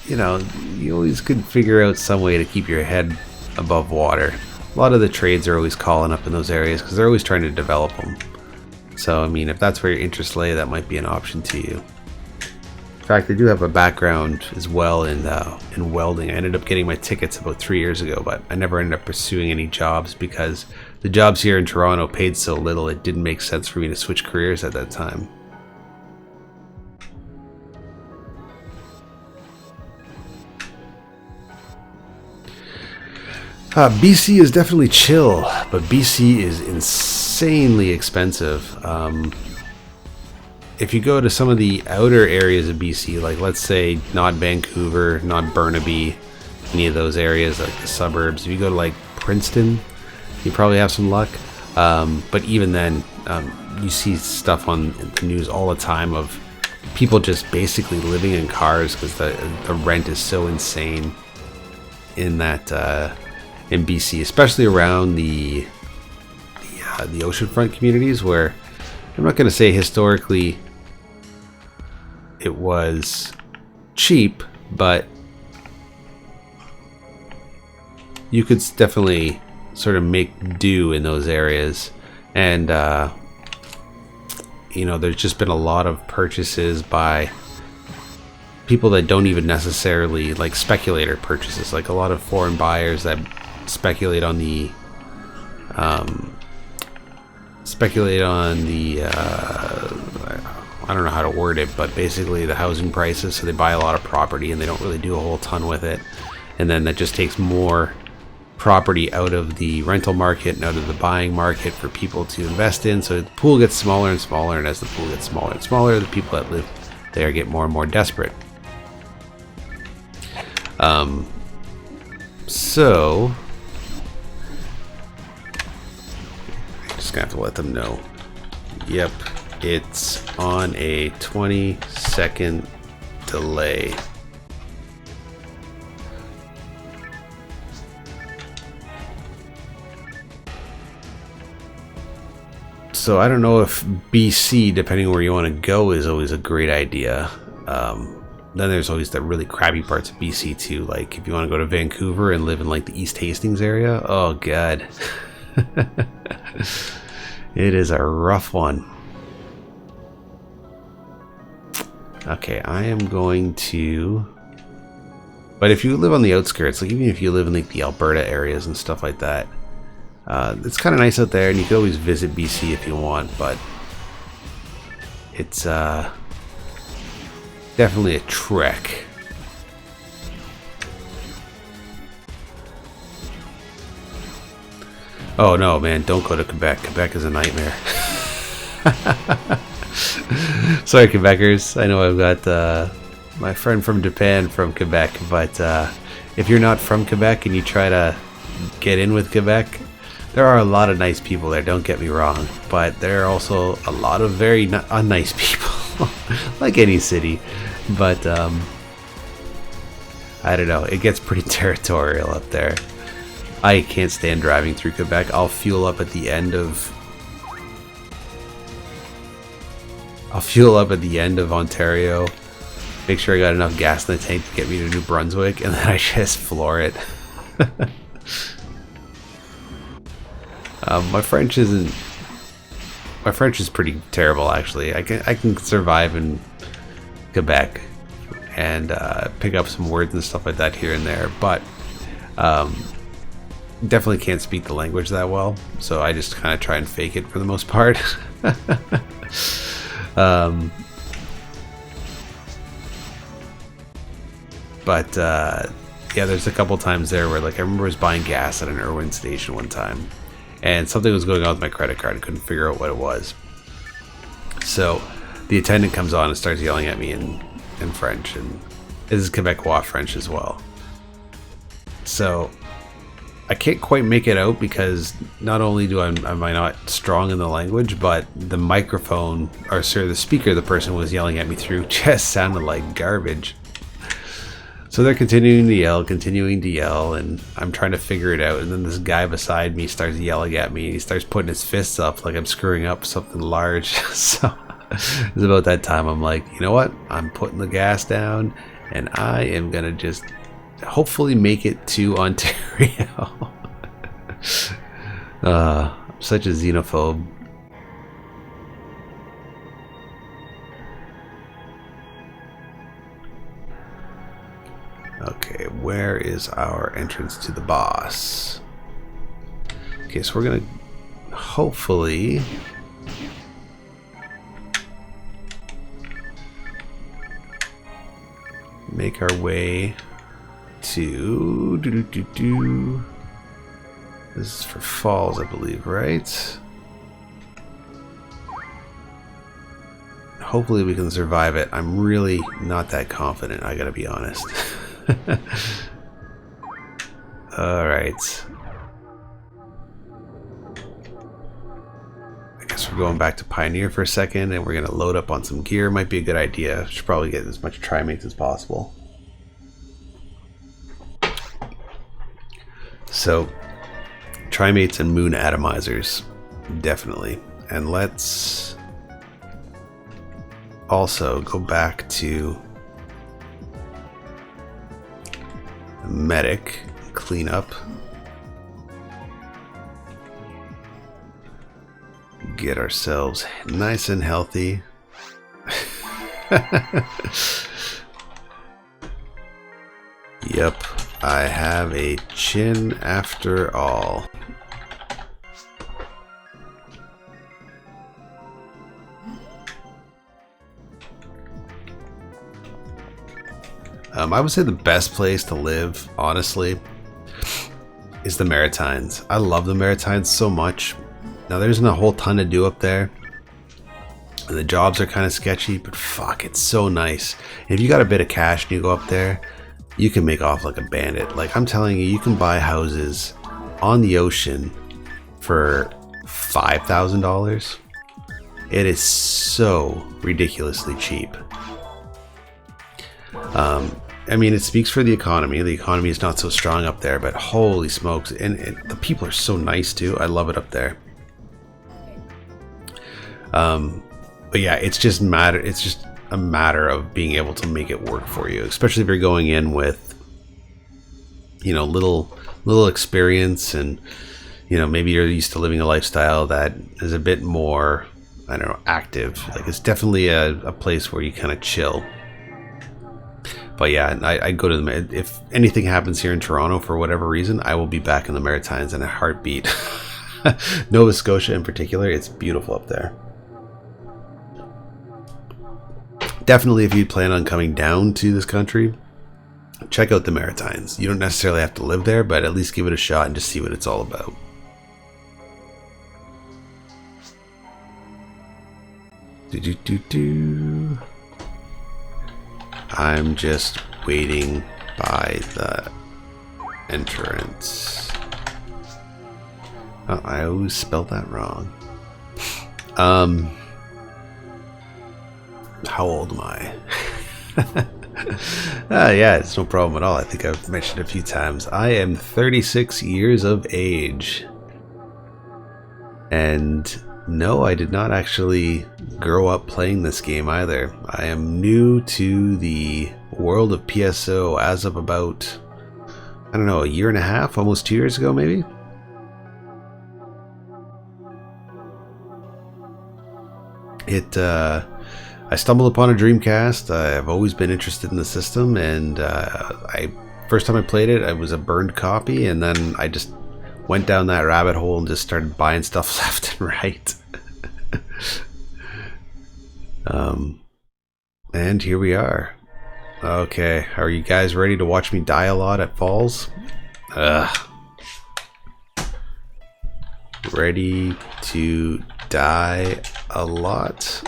S1: you know, you always could figure out some way to keep your head above water. A lot of the trades are always calling up in those areas because they're always trying to develop them. So, I mean, if that's where your interests lay, that might be an option to you. In fact, I do have a background as well in welding. I ended up getting my tickets about 3 years ago, but I never ended up pursuing any jobs because the jobs here in Toronto paid so little, it didn't make sense for me to switch careers at that time. BC is definitely chill, but BC is insanely expensive. If you go to some of the outer areas of BC, like let's say not Vancouver, not Burnaby, any of those areas like the suburbs, if you go to like Princeton, you probably have some luck. But even then, you see stuff on the news all the time of people just basically living in cars because the rent is so insane in that in BC, especially around the oceanfront communities, where I'm not going to say historically it was cheap, but you could definitely sort of make do in those areas. And you know, there's just been a lot of purchases by people that don't even necessarily, like speculator purchases, like a lot of foreign buyers that speculate on the I don't know how to word it, but basically the housing prices. So they buy a lot of property and they don't really do a whole ton with it, and then that just takes more property out of the rental market and out of the buying market for people to invest in. So the pool gets smaller and smaller, and as the pool gets smaller and smaller, the people that live there get more and more desperate. So just gonna have to let them know. Yep, it's on a 20-second delay. So I don't know if BC, depending on where you want to go, is always a great idea. Then there's always the really crappy parts of BC too. Like if you want to go to Vancouver and live in like the East Hastings area, oh god. It is a rough one. Okay, I am going to... But if you live on the outskirts, like even if you live in like the Alberta areas and stuff like that, it's kind of nice out there, and you can always visit BC if you want, but it's definitely a trek. Oh no, man, don't go to Quebec. Quebec is a nightmare. Sorry, Quebecers. I know I've got my friend from Japan from Quebec, but if you're not from Quebec and you try to get in with Quebec, there are a lot of nice people there, don't get me wrong, but there are also a lot of very unnice people, like any city. But I don't know, it gets pretty territorial up there. I can't stand driving through Quebec. I'll fuel up at the end of Ontario, make sure I got enough gas in the tank to get me to New Brunswick, and then I just floor it. My French is pretty terrible, actually. I can survive in Quebec and pick up some words and stuff like that here and there, but definitely can't speak the language that well, so I just kind of try and fake it for the most part. But yeah, there's a couple times there where, like, I remember I was buying gas at an Irwin station one time, and something was going on with my credit card. I couldn't figure out what it was. So the attendant comes on and starts yelling at me in French, and this is Quebecois French as well. So I can't quite make it out because not only am I not strong in the language, but the microphone, or sorry, the speaker the person was yelling at me through just sounded like garbage. So they're continuing to yell, and I'm trying to figure it out. And then this guy beside me starts yelling at me, and he starts putting his fists up like I'm screwing up something large. So it's about that time I'm like, you know what? I'm putting the gas down, and I am gonna just hopefully make it to Ontario. I'm such a xenophobe. Okay, where is our entrance to the boss? Okay, so we're gonna hopefully make our way to This is for falls, I believe, right? Hopefully we can survive it. I'm really not that confident, I gotta be honest. Alright. I guess we're going back to Pioneer for a second, and we're gonna load up on some gear. Might be a good idea. Should probably get as much trimates as possible. So, trimates and moon atomizers, definitely. And let's also go back to medic, clean up, get ourselves nice and healthy. Yep, I have a chin after all. I would say the best place to live, honestly, is the Maritimes. I love the Maritimes so much. Now, there isn't a whole ton to do up there. And the jobs are kind of sketchy, but fuck, it's so nice. And if you got a bit of cash and you go up there, you can make off like a bandit. Like, I'm telling you, you can buy houses on the ocean for $5,000. It is so ridiculously cheap. I mean, it speaks for the economy. The economy is not so strong up there, but holy smokes. And the people are so nice too. I love it up there. But yeah, it's just a matter of being able to make it work for you, especially if you're going in with, you know, little experience, and, you know, maybe you're used to living a lifestyle that is a bit more, I don't know, active. Like, it's definitely a place where you kind of chill. But yeah, I go to the, if anything happens here in Toronto for whatever reason, I will be back in the Maritimes in a heartbeat. Nova Scotia in particular, it's beautiful up there. Definitely, if you plan on coming down to this country, check out the Maritimes. You don't necessarily have to live there, but at least give it a shot and just see what it's all about. I'm just waiting by the entrance. Oh, I always spelled that wrong. How old am I? Yeah, it's no problem at all. I think I've mentioned it a few times. I am 36 years of age. And no, I did not actually grow up playing this game either. I am new to the world of PSO as of about, I don't know, a year and a half, almost 2 years ago maybe? I stumbled upon a Dreamcast. I've always been interested in the system, and first time I played it, I was a burned copy, and then I just went down that rabbit hole and just started buying stuff left and right. And here we are. Okay, are you guys ready to watch me die a lot at Falls? Ready to die a lot?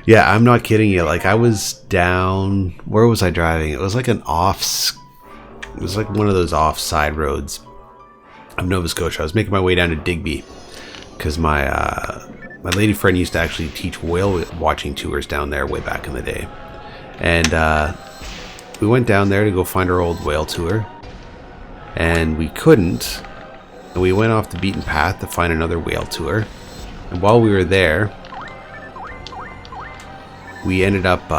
S1: Yeah, I'm not kidding you. Like, I was down... Where was I driving? It was like an off... It was like one of those off-side roads of Nova Scotia. I was making my way down to Digby because my lady friend used to actually teach whale watching tours down there way back in the day. And we went down there to go find our old whale tour. And we couldn't. And we went off the beaten path to find another whale tour. And while we were there, we ended up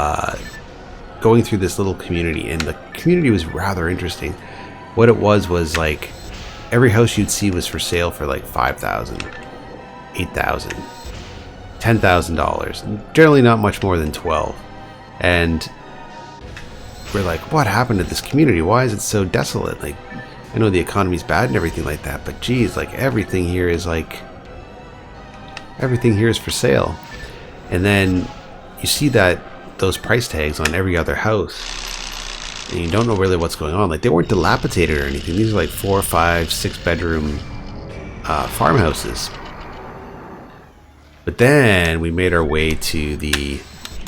S1: going through this little community, and the community was rather interesting. What it was like every house you'd see was for sale for like $5,000, $8,000, $10,000. Generally not much more than 12. And we're like, what happened to this community? Why is it so desolate? Like, I know the economy's bad and everything like that, but geez, like everything here is for sale. And then you see that those price tags on every other house, and you don't know really what's going on. Like, they weren't dilapidated or anything. These are like 4, 5, 6 bedroom farmhouses. But then we made our way to the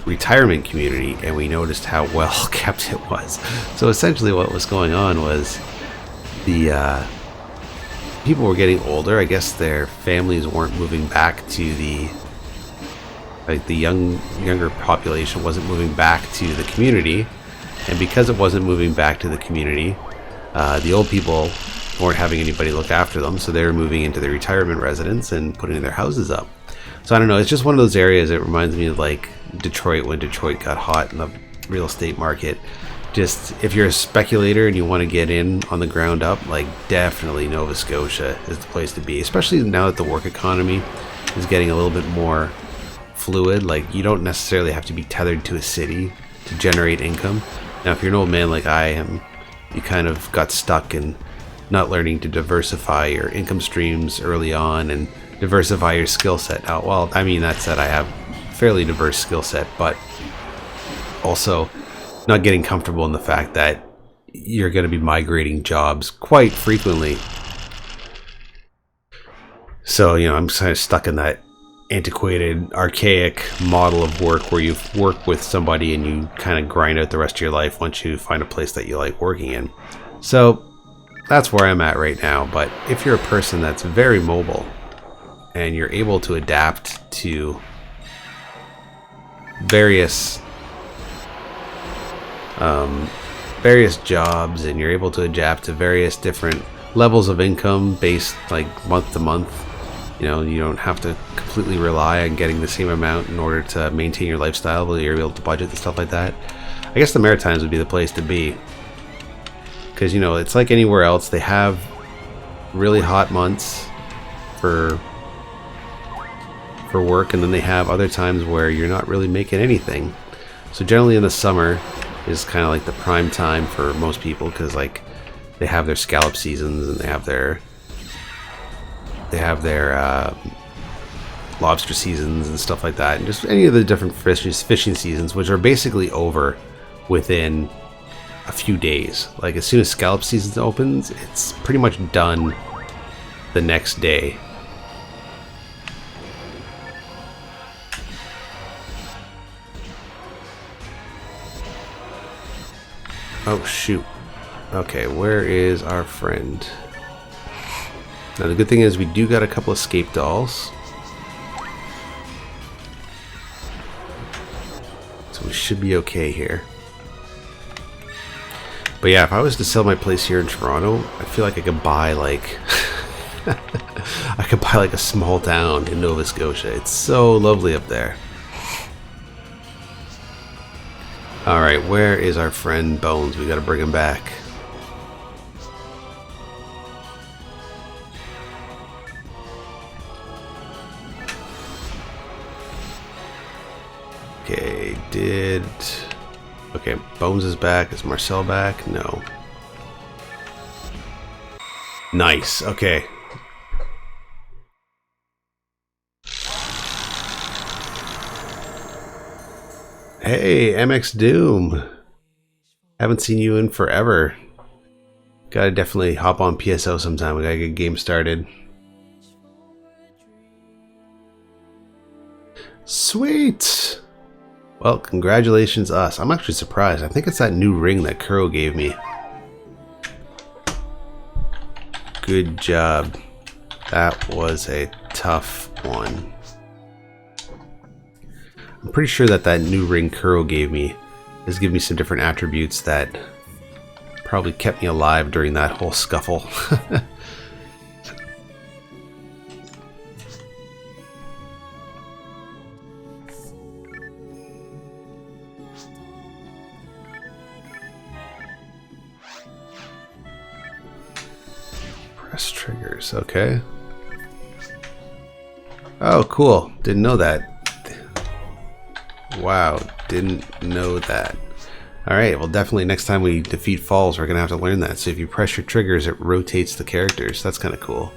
S1: retirement community, and we noticed how well kept it was. So essentially what was going on was the people were getting older. I guess their families weren't moving back to the younger population wasn't moving back to the community, and because it wasn't moving back to the community, the old people weren't having anybody look after them, so they were moving into their retirement residence and putting their houses up. So I don't know, it's just one of those areas that reminds me of like Detroit, when Detroit got hot in the real estate market. Just, if you're a speculator and you want to get in on the ground up, like, definitely Nova Scotia is the place to be, especially now that the work economy is getting a little bit more fluid. Like, you don't necessarily have to be tethered to a city to generate income. Now, if you're an old man like I am, you kind of got stuck in not learning to diversify your income streams early on and diversify your skill set. Now, well, I mean, that said, I have a fairly diverse skill set, but also not getting comfortable in the fact that you're going to be migrating jobs quite frequently. So, you know, I'm kind of stuck in that antiquated, archaic model of work where you work with somebody and you kind of grind out the rest of your life once you find a place that you like working in. So that's where I'm at right now. But if you're a person that's very mobile and you're able to adapt to various jobs, and you're able to adapt to various different levels of income based like month to month, you know, you don't have to completely rely on getting the same amount in order to maintain your lifestyle, but you're able to budget and stuff like that. I guess the Maritimes would be the place to be, because, you know, it's like anywhere else. They have really hot months for work, and then they have other times where you're not really making anything. So generally in the summer is kind of like the prime time for most people, because like they have their scallop seasons and they have their lobster seasons and stuff like that, and just any of the different fishing seasons, which are basically over within a few days. Like, as soon as scallop season opens, it's pretty much done the next day. Oh shoot. Okay, where is our friend? Now the good thing is we do got a couple escape dolls, so we should be okay here. But yeah, if I was to sell my place here in Toronto, I feel like I could buy like I could buy like a small town in Nova Scotia. It's so lovely up there. Alright, where is our friend Bones? We gotta bring him back. did... Okay, Bones is back. Is Marcel back? No. Nice. Okay. Hey, MX Doom. Haven't seen you in forever. Gotta definitely hop on PSO sometime. We gotta get a game started. Sweet! Well, congratulations us. I'm actually surprised. I think it's that new ring that Kuro gave me. Good job. That was a tough one. I'm pretty sure that that new ring Kuro gave me has given me some different attributes that probably kept me alive during that whole scuffle. Press triggers, okay. Oh, cool. Didn't know that. Wow, didn't know that. Alright, well definitely next time we defeat Falls we're gonna have to learn that. So if you press your triggers it rotates the characters. That's kinda cool.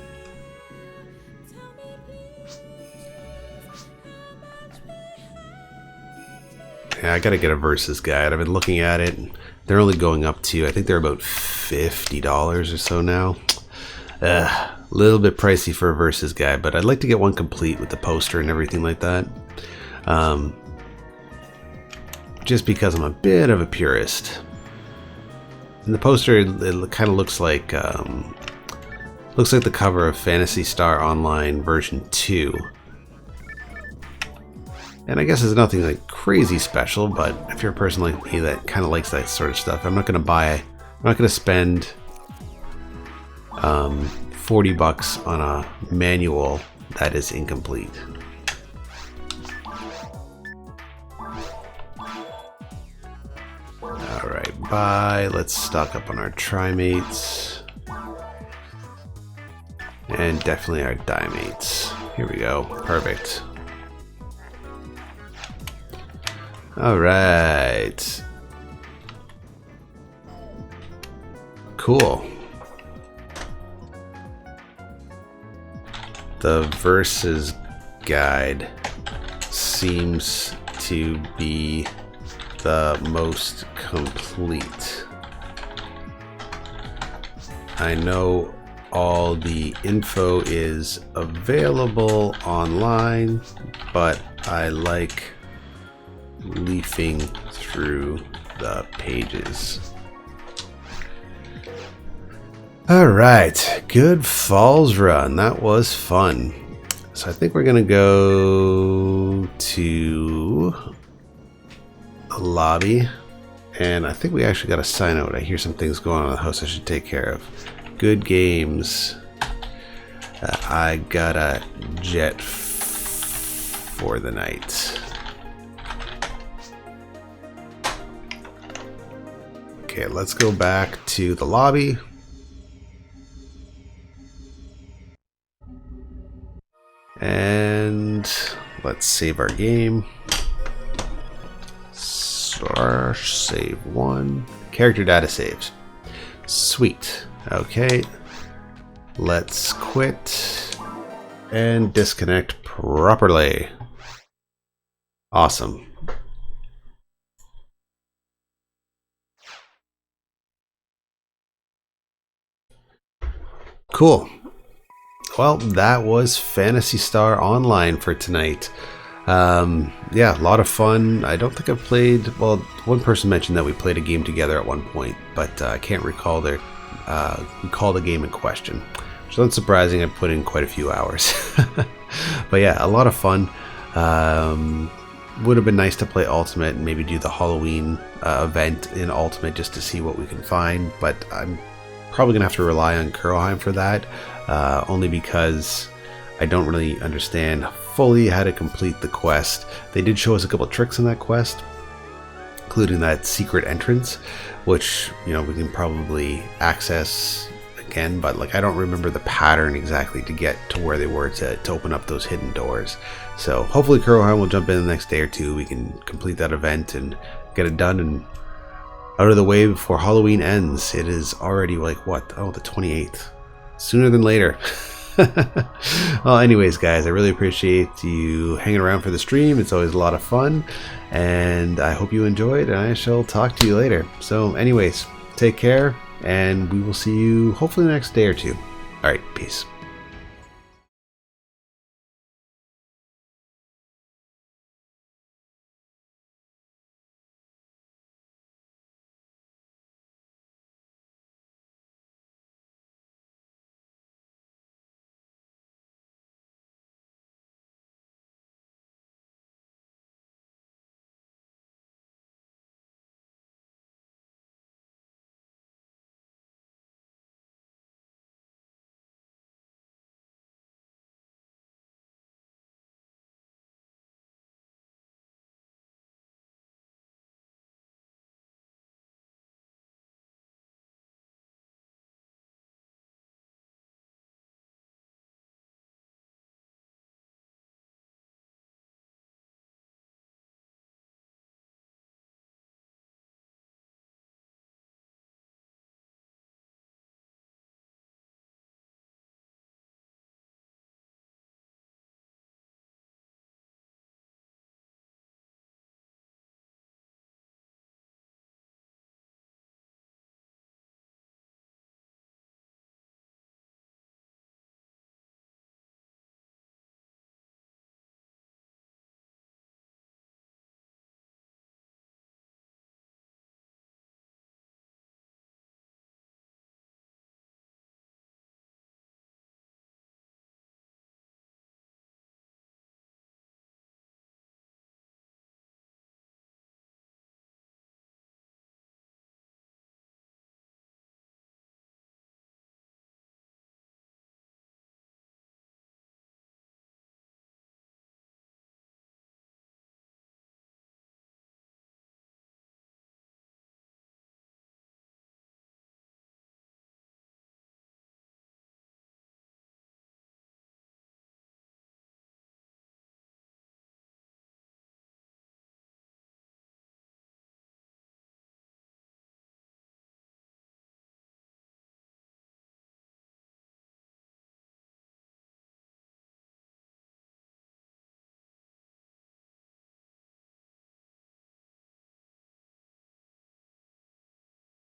S1: Yeah, I gotta get a versus guide. I've been looking at it. They're only going up to, I think they're about $50 or so now. A little bit pricey for a versus guide, but I'd like to get one complete with the poster and everything like that. Just because I'm a bit of a purist. In the poster, it kind of looks like the cover of Phantasy Star Online version 2. And I guess it's nothing like crazy special, but if you're a person like me that kind of likes that sort of stuff, I'm not going to spend $40 on a manual that is incomplete. Alright, bye. Let's stock up on our Trimates. And definitely our Dimates. Here we go. Perfect. Alright. Cool. The versus guide seems to be the most complete. I know all the info is available online, but I like leafing through the pages. Alright, good Falls run. That was fun. So I think we're gonna go to the lobby, and I think we actually got to sign out. I hear some things going on in the house I should take care of. Good games. I got a jet for the night. Okay, let's go back to the lobby. And let's save our game. Save one. Character data saves. Sweet. Okay. Let's quit and disconnect properly. Awesome. Cool. Well, that was Phantasy Star Online for tonight. Yeah, a lot of fun. I don't think I've played, well, one person mentioned that we played a game together at one point, but I can't recall the game in question. Which is unsurprising. I put in quite a few hours. But yeah, a lot of fun. Would have been nice to play Ultimate and maybe do the Halloween event in Ultimate just to see what we can find, but I'm probably gonna have to rely on Kurheim for that, only because I don't really understand fully how to complete the quest. They did show us a couple tricks in that quest, including that secret entrance, which, you know, we can probably access again, but like I don't remember the pattern exactly to get to where they were to open up those hidden doors. So hopefully Kurohan will jump in the next day or two. We can complete that event and get it done and out of the way before Halloween ends. It is already like what? Oh, the 28th. Sooner than later. Well, anyways, guys, I really appreciate you hanging around for the stream. It's always a lot of fun, and I hope you enjoyed, and I shall talk to you later. So anyways, take care, and we will see you hopefully the next day or two. All right, peace.